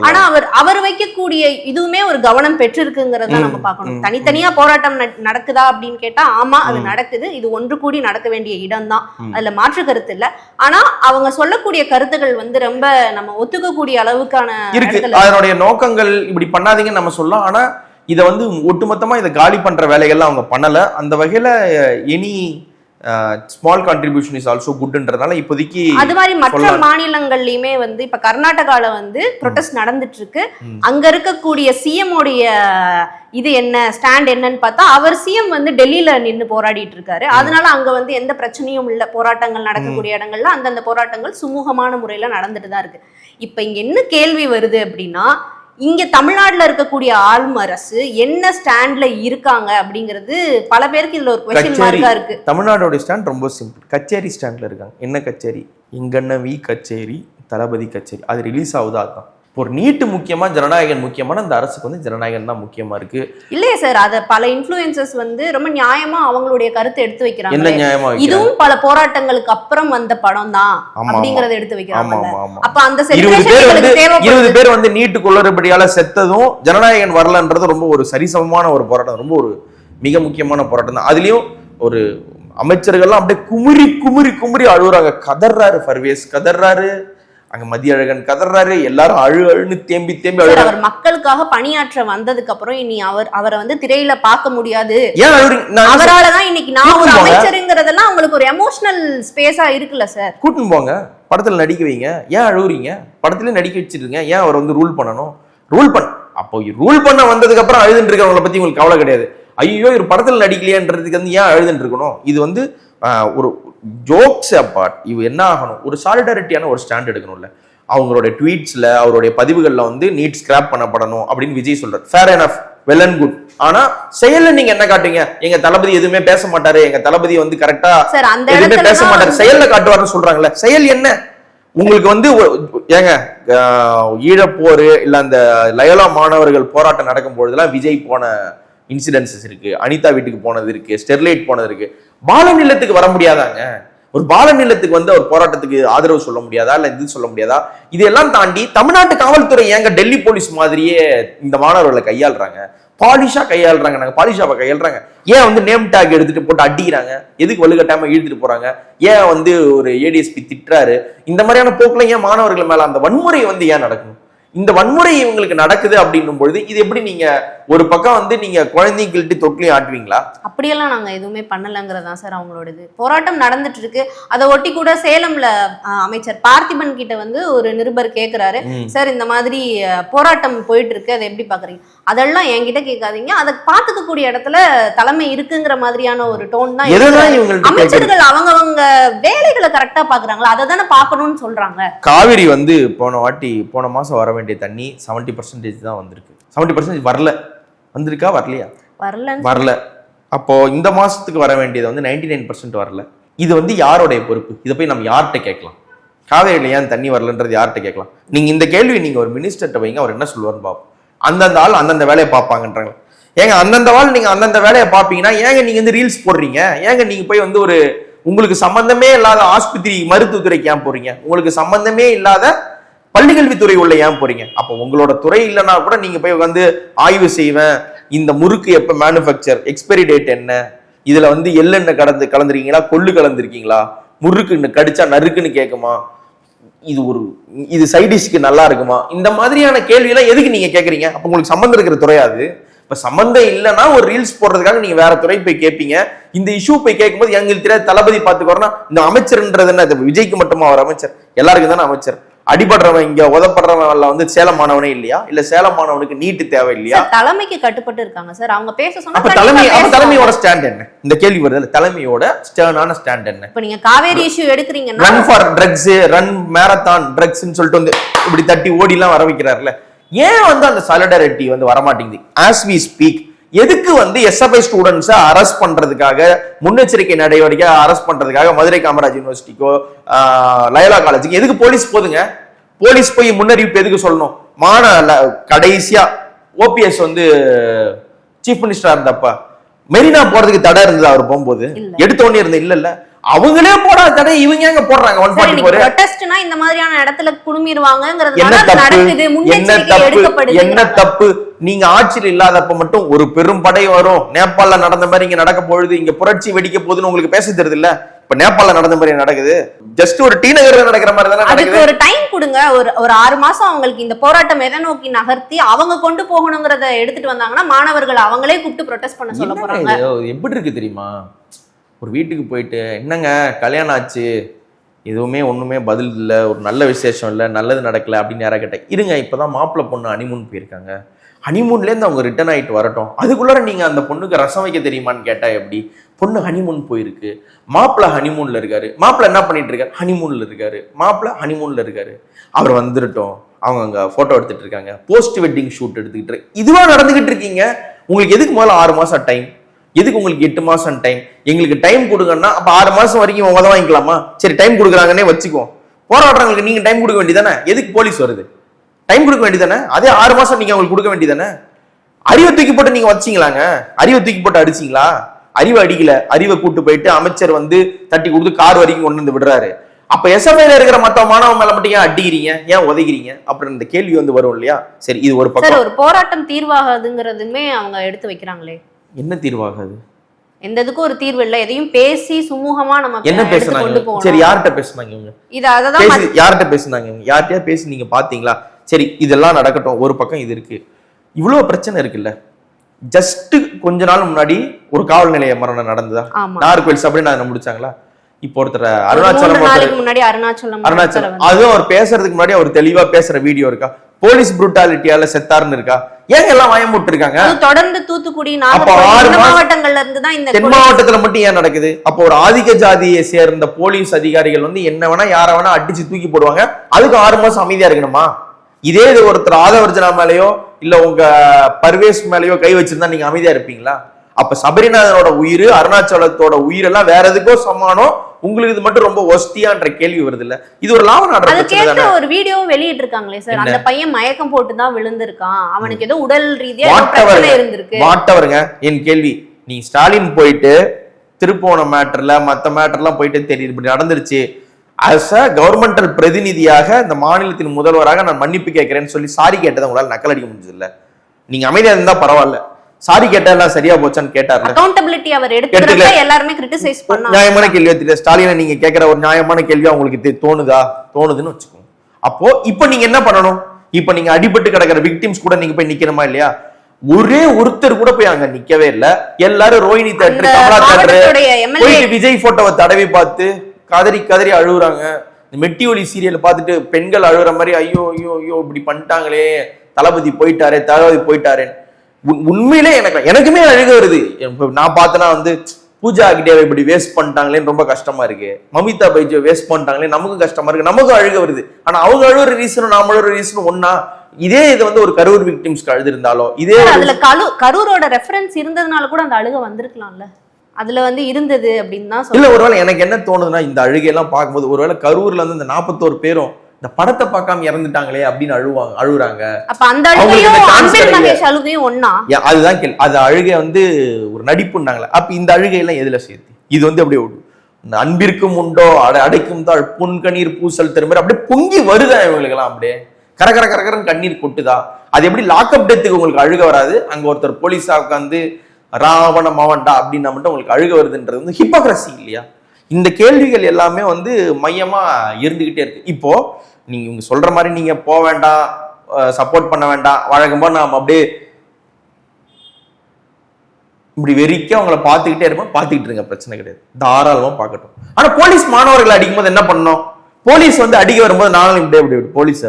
ஆனா அவர் வைக்கக்கூடிய இதுவுமே ஒரு கவனம் பெற்றிருக்குங்கிறத நம்ம பார்க்கணும். தனித்தனியா போராட்டம் நடக்குதா அப்படின்னு கேட்டா ஆமா அது நடக்குது, இது ஒன்று கூடி நடக்க வேண்டிய இடம் தான், அதுல மாற்று கருத்து இல்ல. ஆனா அவங்க சொல்லக்கூடிய கருத்துக்கள் வந்து ரொம்ப நம்ம ஒத்துக்கக்கூடிய அளவுக்கான இருக்கு. அதனுடைய நோக்கங்கள் இப்படி பண்ணாதீங்கன்னு நம்ம சொல்லலாம். ஆனா இதை வந்து ஒட்டுமொத்தமா இதை காலி பண்ற வேலைகள்லாம் அவங்க பண்ணல. அந்த வகையில any small contribution is also குட்ன்றதால இப்போதைக்கு அது மாதிரி மற்ற மாநிலங்கள்லயுமே வந்து இப்ப கர்நாடகால வந்து ப்ரொடெஸ்ட் நடந்துட்டு இருக்கு. அங்க இருக்கக்கூடிய சிஎம் உடைய இது என்ன ஸ்டாண்ட் என்னன்னு பார்த்தா அவர் சிஎம் வந்து டெல்லியில நின்று போராடிட்டு இருக்காரு. அதனால அங்க வந்து எந்த பிரச்சனையும் இல்ல. போராட்டங்கள் நடக்கக்கூடிய இடங்கள்ல அந்தந்த போராட்டங்கள் சுமூகமான முறையில நடந்துட்டு தான் இருக்கு. இப்ப இங்க என்ன கேள்வி வருது அப்படின்னா, இங்க தமிழ்நாட்டுல இருக்கக்கூடிய ஆளும் அரசு என்ன ஸ்டாண்ட்ல இருக்காங்க அப்படிங்கிறது பல பேருக்கு இதுல ஒரு क्वेश्चन மார்க்கா இருக்கு. தமிழ்நாடோட ஸ்டாண்ட் ரொம்ப சிம்பிள், கச்சேரி ஸ்டாண்ட்ல இருக்காங்க. என்ன கச்சேரி? இங்கண்ண வி கச்சேரி, தளபதி கச்சேரி. அது ரிலீஸ் ஆகுதா? அதுதான். ஒரு நீட்டு முக்கியமா ஜனநாயகன் முக்கியமான அந்த அரசுக்கு வந்து ஜனநாயகன் தான் முக்கியமா இருக்கு. இல்லையா சார், அத பல இன்ஃப்ளூயன்சர்ஸ் வந்து ரொம்ப நியாயமா அவங்களுடைய கருத்தை எடுத்து வைக்கிறாங்க. என்ன நியாயமா? இதுவும் பல போராட்டங்களுக்கு அப்புறம் வந்த படம் தான் அப்படிங்கறத எடுத்து வைக்கிறாங்க. அப்ப அந்த 20 பேர் வந்து நீட்டு குளறுபடியால செத்ததும் ஜனநாயகன் வரலன்றது ரொம்ப ஒரு சரிசமமான ஒரு போராட்டம், ரொம்ப ஒரு மிக முக்கியமான போராட்டம் தான். அதுலயும் ஒரு அமைச்சர்கள்லாம் அப்படியே குமுறி குமுறி குமுறி அழுகுறாங்க. கதர்றாரு பர்வேஸ், கதர்றாரு அங்க மதியழகன், கதர்றாரு, எல்லாரும் அழுன்னு தேம்பி தேம்பி அழுறாரு. அவர் மக்களுக்காக பணியாற்ற வந்ததுக்கு அப்புறம் இனி அவரை வந்து திரையில பார்க்க முடியாது. ஏன் அவராலதான் இன்னைக்கு நான் ஒரு அமைச்சருங்கிறதெல்லாம் உங்களுக்கு ஒரு எமோஷனல் ஸ்பேஸா இருக்குல்ல சார். கூட்டின்னு போங்க, படத்துல நடிக்க வைங்க. ஏன் அழுகுறீங்க? படத்துல நடிக்க வச்சிருங்க. ஏன் அவர் வந்து ரூல் பண்ணணும்? அப்போ ரூல் பண்ண வந்ததுக்கு அப்புறம் அழுதுன்னு இருக்கிறவங்களை பத்தி உங்களுக்கு கவலை கிடையாது. ஐயோ ஒரு படத்துல நடிக்கலையான்றதுக்கு வந்து ஏன் அழுதுன்னு இருக்கணும்? இது வந்து ஒரு ஜோக்ஸ் அப்பார்ட், இது என்ன ஆகணும், ஒரு சாலிடாரிட்டியான ஒரு ஸ்டாண்ட் எடுக்கணும்ல. அவங்களோட ட்வீட்ஸ்ல அவருடைய பதிவுகள்ல வந்து நீட் ஸ்கிராப் பண்ணப்படணும் அப்படின்னு விஜய் சொல்றாரு. Fair enough, well and good. ஆனா செயல்ல நீங்க என்ன காட்டுங்க? எங்க தளபதி எதுவுமே பேச மாட்டாரு, எங்க தளபதி வந்து கரெக்டா எதுவுமே பேச மாட்டாரு, செயல்ல காட்டுவாருன்னு சொல்றாங்கல்ல. செயல் என்ன? உங்களுக்கு வந்து ஏங்க ஈழப்போர் இல்ல அந்த லயோலா மாணவர்கள் போராட்டம் நடக்கும் பொழுதுலாம் விஜய் போன இன்சிடென்சஸ் இருக்கு, அனிதா வீட்டுக்கு போனது இருக்கு, ஸ்டெர்லைட் போனது இருக்கு. பாலநிலத்துக்கு வர முடியாதாங்க? ஒரு பாலநிலத்துக்கு வந்து ஒரு போராட்டத்துக்கு ஆதரவு சொல்ல முடியாதா? இல்ல இது சொல்ல முடியாதா? இதெல்லாம் தாண்டி தமிழ்நாட்டு காவல்துறை ஏங்க டெல்லி போலீஸ் மாதிரியே இந்த மாணவர்களை கையாளுறாங்க, பாலிஷா கையாளுறாங்க, நாங்க பாலிஷாவை கையாளுறாங்க. ஏன் வந்து நேம் டேக் எடுத்துட்டு போட்டு அடிக்கிறாங்க? எதுக்கு வலுக்கட்டாம இழுத்துட்டு போறாங்க? ஏன் வந்து ஒரு ஏடிஎஸ்பி திட்டுறாரு? இந்த மாதிரியான போக்குல ஏன் மாணவர்கள் மேல அந்த வன்முறை வந்து ஏன் நடக்கணும்? இந்த வன்முறை இவங்களுக்கு நடக்குது அப்படின்னும் பொழுது இது எப்படி நீங்க ஒரு பக்கம் வந்து நீங்க குழந்தைங்க கிள்ட்டி தொட்டிலையும் ஆட்டுவீங்களா? அப்படியெல்லாம் நாங்க எதுவுமே பண்ணலங்கிறதான் சார் அவங்களோடது. போராட்டம் நடந்துட்டு இருக்கு. அதை ஒட்டி கூட சேலம்ல அமைச்சர் பார்த்திபன் கிட்ட வந்து ஒரு நிருபர் கேட்கிறாரு, சார் இந்த மாதிரி போராட்டம் போயிட்டு இருக்கு, அதை எப்படி பாக்குறீங்க? அதெல்லாம் என்கிட்ட கேட்காதீங்க, அதை பாத்துக்கக்கூடிய இடத்துல தலைமை இருக்குங்கிற மாதிரியான ஒரு டோன் தான். அமைச்சர்கள் அவங்கவங்க வேலைகளை கரெக்டா பாக்குறாங்களா? அதை தானே பாக்கணும்னு சொல்றாங்க. காவிரி வந்து போன மாசம் வர வேண்டிய தண்ணி 70% தான் வந்திருக்கு. 70% வரல. வந்திருக்கா? வரலையா? வரல. அப்போ இந்த மாசத்துக்கு வர வேண்டியது வந்து 99% வரல. இது வந்து யாருடைய பொறுப்பு? இதை போய் நம்ம யார்கிட்ட கேட்கலாம்? காவேரியில ஏன் தண்ணி வரலன்றது யார்கிட்ட கேட்கலாம்? நீங்க இந்த கேள்வி நீங்க ஒரு மினிஸ்டர்கிட்ட வைங்க, அவர் என்ன சொல்லுவாருன்னு பார்ப்போம். அந்தந்த ஆள் அந்தந்த வேலையை பார்ப்பாங்கன்றாங்க. ஏங்க அந்தந்த ஆள் நீங்க அந்தந்த வேலையை பார்ப்பீங்கன்னா ஏங்க நீங்க வந்து ரீல்ஸ் போடுறீங்க? ஏங்க நீங்க போய் வந்து ஒரு உங்களுக்கு சம்பந்தமே இல்லாத ஆஸ்பத்திரி மருத்துவத்துறைக்கு ஏன் போறீங்க? உங்களுக்கு சம்பந்தமே இல்லாத பள்ளிக்கல்வித்துறை உள்ள ஏன் போறீங்க? அப்போ உங்களோட துறை இல்லைன்னா கூட நீங்க போய் வந்து ஆய்வு செய்வேன், இந்த முறுக்கு எப்ப மேனுஃபேக்சர், எக்ஸ்பைரி டேட் என்ன, இதுல வந்து எள்ளெண்ண கலந்துருக்கீங்களா, கொள்ளு கலந்துருக்கீங்களா, முறுக்கு கடிச்சா நறுக்குன்னு கேட்குமா, இது சைடிஷ்க்கு நல்லா இருக்குமா, இந்த மாதிரியான கேள்வி எல்லாம் எதுக்கு நீங்க கேட்கறீங்க? அப்ப உங்களுக்கு சம்பந்தம் இருக்கிற துறையாது. இப்ப சம்பந்தம் இல்லைன்னா ஒரு ரீல்ஸ் போடுறதுக்காக நீங்க வேற துறை போய் கேட்பீங்க. இந்த இஷ்யூ போய் கேட்கும்போது எங்களுக்கு தெரியாது, தளபதி பார்த்துக்கோன்னா இந்த அமைச்சர்ன்றது என்ன, விஜய்க்கு மட்டுமா அவர் அமைச்சர்? எல்லாருக்கும் தானே அமைச்சர். அடிபடுறவன் இங்க உதப்படுறவன் வந்து சேலம் மாணவனே இல்லையா? இல்ல சேலம் மாணவனுக்கு நீட்டு தேவை இல்லையா? தலைமைக்கு கட்டுப்பட்டு இருக்காங்க சார். அவங்க பேச சொன்னா தலைமையோட ஸ்டாண்ட் என்ன? இந்த கேள்வி வருது. தலைமையோட ஸ்டர்னான ஸ்டாண்ட் என்ன? இப்ப நீங்க காவேரி இஷ்யூ எடுக்கிறீங்கன்னா run for drugs, run marathon ட்ரக்ஸ்னு சொல்லிட்டு வந்து இப்படி தட்டி ஓடி எல்லாம் வர வைக்கிறாருல, ஏன் வந்து அந்த சாலிடாரிட்டி வந்து வரமாட்டேங்குது? ஆஸ் வி ஸ்பீக் எதுக்கு வந்து எஸ்எஃப்ஐ ஸ்டூடெண்ட்ஸை அரெஸ்ட் பண்றதுக்காக, முன்னெச்சரிக்கை நடவடிக்கை அரெஸ்ட் பண்றதுக்காக மதுரை காமராஜ் யூனிவர்சிட்டிக்கோ லயோலா காலேஜுக்கு எதுக்கு போலீஸ் போதுங்க? போலீஸ் போய் முன்னறிவிப்பு எதுக்கு சொல்லணும்? கடைசியா ஓபிஎஸ் வந்து சீஃப் மினிஸ்டரா இருந்தப்ப மெரினா போறதுக்கு தடை இருந்தது. அவர் போகும்போது எடுத்த உடனே இருந்த இல்ல அவங்களே போடாத தடை இவங்க எங்க போடுறாங்க? 144 ப்ரொடெஸ்ட்னா இந்த மாதிரியான இடத்துல குடுமிடுவாங்கங்கிறது என்ன தப்பு? நீங்க ஆட்சியில் இல்லாதப்ப மட்டும் ஒரு பெரும் படை வரும், நேபாள நடந்த மாதிரி இங்க நடக்க பொழுது இங்க புரட்சி வெடிக்க போகுதுன்னு உங்களுக்கு பேச தெரியுது இல்ல? இப்ப நேபாள நடந்த மாதிரி நடக்குது, ஜஸ்ட் ஒரு டி நகர்ல நடக்கிற மாதிரி தானே நடக்குது. ஒரு டைம் கொடுங்க, ஒரு 6 மாசம் அவங்களுக்கு இந்த போராட்டம் எதை நோக்கி நகர்த்தி அவங்க கொண்டு போகணுங்கிறத எடுத்துட்டு வந்தாங்கன்னா மாணவர்கள் அவங்களே கூப்பிட்டு ப்ரொடெஸ்ட் பண்ண சொல்ல போறாங்க. எப்படி இருக்கு தெரியுமா? ஒரு வீட்டுக்கு போயிட்டு என்னங்க கல்யாணம் ஆச்சு, எதுவுமே ஒண்ணுமே பதில் இல்லை, ஒரு நல்ல விசேஷம் இல்லை, நல்லது நடக்கல அப்படின்னு யாரா கேட்டேன். இருங்க இப்பதான் மாப்பிள்ளை பொண்ணு ஹனிமூன் போயிருக்காங்க, ஹனிமூன்லேருந்து அவங்க ரிட்டர்ன் ஆகிட்டு வரட்டும், அதுக்குள்ளார நீங்க அந்த பொண்ணுக்கு ரசம் வைக்க தெரியுமான்னு கேட்டா எப்படி? பொண்ணு ஹனிமூன் போயிருக்கு, மாப்பிள்ளை ஹனிமூன்ல இருக்காரு, மாப்பிள்ளை என்ன பண்ணிட்டு இருக்காரு? ஹனிமூன்ல இருக்காரு, மாப்பிள்ளை ஹனிமூன்ல இருக்காரு, அவர் வந்துருட்டோம், அவங்க அங்க போட்டோ எடுத்துட்டு இருக்காங்க, போஸ்ட் வெட்டிங் ஷூட் எடுத்துக்கிட்டு இதுவா நடந்துகிட்டு இருக்கீங்க. உங்களுக்கு எதுக்கு முதல்ல 6 மாசம் டைம்? எதுக்கு உங்களுக்கு 8 மாசம் டைம்? எங்களுக்கு டைம் கொடுங்கன்னா அப்ப 6 மாசம் வரைக்கும் உதவ வாங்கிக்கலாமா? சரி டைம் கொடுக்குறாங்கன்னே வச்சுக்குவோம். போராடுறவங்களுக்கு நீங்க டைம் கொடுக்க வேண்டியதானே? எதுக்கு போலீஸ் வருது? டைம் கொடுக்க வேண்டியதானே? அதே 6 மாசம் நீங்க அவங்களுக்கு கொடுக்க வேண்டியதானே? அறிவை தூக்கி போட்டு நீங்க வச்சீங்களாங்க? அறிவை தூக்கி போட்டு அடிச்சீங்களா? அறிவை அடிக்கல, அறிவை கூட்டு போயிட்டு அமைச்சர் வந்து தட்டி கொடுத்து கார் வரைக்கும் கொண்டு வந்து விடுறாரு. அப்ப எஸ்எஃப்ஐல இருக்கிற மத்த மாணவன் மேல மட்டும் ஏன் அடிக்கிறீங்க, ஏன் உதைக்கிறீங்க? அப்புறம் இந்த கேள்வி வந்து வரும் இல்லையா? சரி இது ஒரு பக்கம். ஒரு போராட்டம் தீர்வாகாதுங்கிறதுமே அவங்க எடுத்து வைக்கிறாங்களே, என்ன தீர்வாகாது? எந்த இதுக்கும் ஒரு தீர்வு இல்ல, எதையும் பேசி சுமூகமா நம்ம என்ன பேசுனாங்க? சரி யார்கிட்ட பேசுனாங்க இவங்க? இது அததான் யார்கிட்ட பேசுனாங்க? யார்கிட்டயா பேசி நீங்க பாத்தீங்களா? சரி இதெல்லாம் நடக்கட்டும், ஒரு பக்கம் இது இருக்கு, இவ்வளவு பிரச்சனை இருக்குல்ல. ஜஸ்ட் கொஞ்ச நாள் முன்னாடி ஒரு காவல் நிலைய மரணம் நடந்ததா? நாகர்கோவில் சபரிநாதனை முடிச்சாங்களா? இப்போ ஒருத்தர் அருணாச்சலம் அதுவும் அவர் பேசுறதுக்கு முன்னாடி அவர் தெளிவா பேசுற வீடியோ இருக்கா? போலீஸ் புரூட்டாலிட்டியால செத்தாருன்னு இருக்கா? ஏங்க எல்லாம் வாயமுட்டு இருக்காங்க? தொடர்ந்து தூத்துக்குடி மாவட்டங்கள்ல இருந்து தான் இந்த தென் மாவட்டத்துல மட்டும் ஏன் நடக்குது? அப்போ ஒரு ஆதிக்க ஜாதியை சேர்ந்த போலீஸ் அதிகாரிகள் வந்து என்ன வேணா யார வேணா அடிச்சு தூக்கி போடுவாங்க, அதுக்கு 6 மாசம் அமைதியா இருக்கணுமா? இதே இது ஒருத்தர் ஆதவர்ஜனா மேலயோ இல்ல உங்க பர்வேஸ் மேலயோ கை வச்சிருந்தா நீங்க அமைதியா இருப்பீங்களா? அப்ப சபரிநாதனோட உயிர், அருணாச்சலத்தோட உயிர் எல்லாம் வேற எதுக்கோ சமானம், உங்களுக்கு இது மட்டும் ரொம்ப ஒஸ்டியான்ற கேள்வி வருது இல்ல? இது ஒரு லாப நடக்குது. ஒரு வீடியோ வெளியிட்டு இருக்காங்களே சார், அந்த பையன் மயக்கம் போட்டு தான் விழுந்திருக்கான், அவனுக்கு ஏதோ உடல் ரீதியா பிரச்சனை இருந்திருக்கு. மாட்டவருங்க என் கேள்வி, நீ ஸ்டாலின் போயிட்டு திருப்போண மேட்டர்ல மத்த மேட்டர்லாம் போயிட்டு தெரியுது இப்படி நடந்துருச்சு, அஸ் அ கவர்மெண்டல் பிரதிநிதியாக இந்த மாநிலத்தின் முதல்வராக நான் மன்னிப்பு கேட்கிறேன்னு சொல்லி சாரி கேட்டதை உங்களால நக்கல் அடிக்க முடிஞ்சது இல்ல? நீங்க அமைதியா இருந்தா பரவாயில்ல, சாரி கேட்டா சரியா போச்சான்னு கேட்டாரு. அக்கவுண்டபிலிட்டி அவர் எடுத்துக்கல, எல்லாரும் கிரிட்டிசைஸ் பண்ணாங்க. நியாயமான கேள்வி ஸ்டாலினை நீங்க கேட்கிற ஒரு நியாயமான கேள்வியா உங்களுக்கு தோணுதுன்னு வச்சுக்கோங்க. அப்போ இப்ப நீங்க என்ன பண்ணணும்? இப்ப நீங்க அடிபட்டு கிடக்கிற விக்டிம்ஸ் கூட நீங்க போய் நிக்கணுமா இல்லையா? ஒரே ஒருத்தர் கூட போய் அங்க நிக்கவே இல்ல. எல்லாரும் ரோஹிணி தேட்டர், கமலா தேட்டர் போயிட்டு விஜய் போட்டோவை தடவி பார்த்து கதறி கதறி அழுகுறாங்க. மெட்டி ஒலி சீரியல் பார்த்துட்டு பெண்கள் அழுகுற மாதிரி ஐயோ ஐயோ ஐயோ இப்படி பண்ணிட்டாங்களே, தளபதி போயிட்டாரே. உண்மையிலே எனக்குமே அழுக வருது. நான் பார்த்தனா வந்து பூஜா கிட்டே இப்படி வேஸ்ட் பண்ணிட்டாங்களேன்னு ரொம்ப கஷ்டமா இருக்கு, மமிதா பைஜியை வேஸ்ட் பண்ணிட்டாங்களே நமக்கும் கஷ்டமா இருக்கு, நமக்கும் அழுக வருது. ஆனா அவங்க அழுகுற ரீசனும் நாம அழுகுற ரீசனும் ஒன்னா? இதே இது வந்து ஒரு கரூர் விக்டிம்ஸ்க்கு அழுது இருந்தாலோ, இதே அதுல கரூரோட ரெஃபரன்ஸ் இருந்ததுனால கூட அந்த அழுக வந்திருக்கலாம்ல, அதுல வந்து இருந்தது அப்படின்னு தான் இல்ல. ஒருவேளை எனக்கு என்ன தோணுதுன்னா, இந்த அழுகையெல்லாம் பார்க்கும்போது ஒருவேளை கரூர்ல வந்து இந்த 41 பேரும் இந்த படத்தை பார்க்காம இறந்துட்டாங்களே அப்படின்னு அழுகுறாங்க. அப்ப அந்த அழுகையும் ஒண்ணா? அதுதான் கேள்வி. அது அழுகை வந்து ஒரு நடிப்புன்னாங்களே, அப்ப இந்த அழுகையெல்லாம் எதுல சேர்த்து? இது வந்து அப்படியே அன்பிற்கும் உண்டோ அடைக்கும் தாள் புன்கண்ணீர் பூசல் திரும்ப அப்படியே பொங்கி வருதா இவங்களுக்கு எல்லாம்? அப்படியே கரகரன்னு கண்ணீர் கொட்டுதா? அது எப்படி லாக்அப் டெத்துக்கு உங்களுக்கு அழுக வராது? அங்க ஒருத்தர் போலீஸா உட்காந்து ராவண மாவன்டா அப்படின்னா மட்டும் உங்களுக்கு அழுக வருதுன்றது வந்து ஹிப்போக்ரசி இல்லையா? இந்த கேள்விகள் எல்லாமே வந்து மையமா இருந்துகிட்டே இருக்கு. இப்போ நீங்க இவங்க சொல்ற மாதிரி நீங்க போக வேண்டாம், சப்போர்ட் பண்ண வேண்டாம், வழங்கும்போது நாம அப்படியே இப்படி வெறிக்க அவங்கள பார்த்துக்கிட்டே இருப்போம். பார்த்துக்கிட்டு இருங்க, பிரச்சனை கிடையாது, தாராளமா பார்க்கட்டும். ஆனா போலீஸ் மாணவர்களை அடிக்கும்போது என்ன பண்ணணும்? போலீஸ் வந்து அடிக்க வரும்போது நானும் இப்படி போலீஸ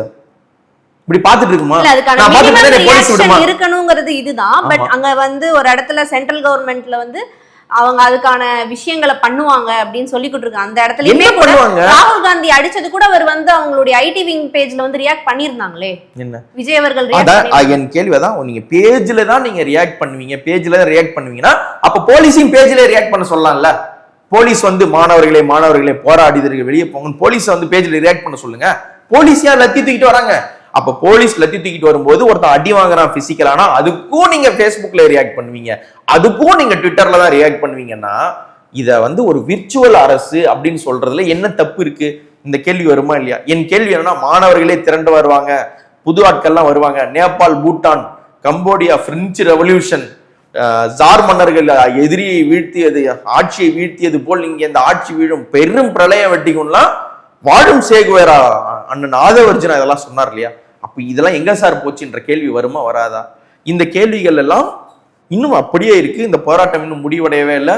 இப்படி பாத்துட்டு இருக்குமா? இல்ல, அதுக்கான minimum reaction இருக்கணுங்கிறது இதுதான். பட் அங்க வந்து ஒரு இடத்துல சென்ட்ரல் கவர்மெண்ட்ல வந்து அவங்க அதுக்கான விஷயங்களை பண்ணுவாங்க அப்படின்னு சொல்லிக்கிட்டு இருக்காங்க. அந்த இடத்துலயுமே கூட ராகுல் காந்தி அடிச்சது கூட அவர் வந்து அவங்களுடைய ஐடி விங் பேஜ்ல வந்து ரியாக்ட் பண்ணிருந்தாங்களே. என்ன விஜய் அவர்கள் என் கேள்விதான், நீங்க பேஜ்ல தான் நீங்க ரியாக்ட் பண்ணுவீங்க, பேஜ்ல ரியாக்ட் பண்ணுவீங்கன்னா அப்ப போலீஸையும் பேஜ்ல ரியாக்ட் பண்ண சொல்லலாம்ல. போலீஸ் வந்து மாணவர்களே போராடிதற்கு வெளியே போங்க, போலீஸ் வந்து பேஜ்ல ரியாக்ட் பண்ண சொல்லுங்க. போலீஸ் ஏன் லத்தி தூக்கிட்டு வராங்க? அப்ப போலீஸ் லத்தி தூக்கிட்டு வரும்போது ஒருத்தன் அடி வாங்குறான் பிசிக்கலானா அதுக்கும் நீங்க Facebookல ரியாக்ட் பண்ணுவீங்க, அதுக்கும் நீங்க ட்விட்டர்ல தான் ரியாக்ட் பண்ணுவீங்கன்னா இத வந்து ஒரு விர்ச்சுவல் அரசு அப்படின்னு சொல்றதுல என்ன தப்பு இருக்கு? இந்த கேள்வி வருமா இல்லையா? என் கேள்வி என்னன்னா, மாணவர்களே திரண்டு வருவாங்க, புது ஆட்கள்லாம் வருவாங்க, Nepal, Bhutan, Cambodia, French revolution, czar மன்னர்கள் எதிரியை வீழ்த்தியது, ஆட்சியை வீழ்த்தியது போல் நீங்க இந்த ஆட்சி வீழும், பெரும் பிரளயம் வெட்டிக்கும்லாம் வாழும் சேகுவேரா அண்ணன் ஆதவர்ஜனா இதெல்லாம் சொன்னார் இல்லையா? அப்ப இதெல்லாம் எங்க சார் போச்சுன்ற கேள்வி வருமா வராதா? இந்த கேள்விகள் எல்லாம் இன்னும் அப்படியே இருக்கு. இந்த போராட்டம் இன்னும் முடிவடையவே இல்லை.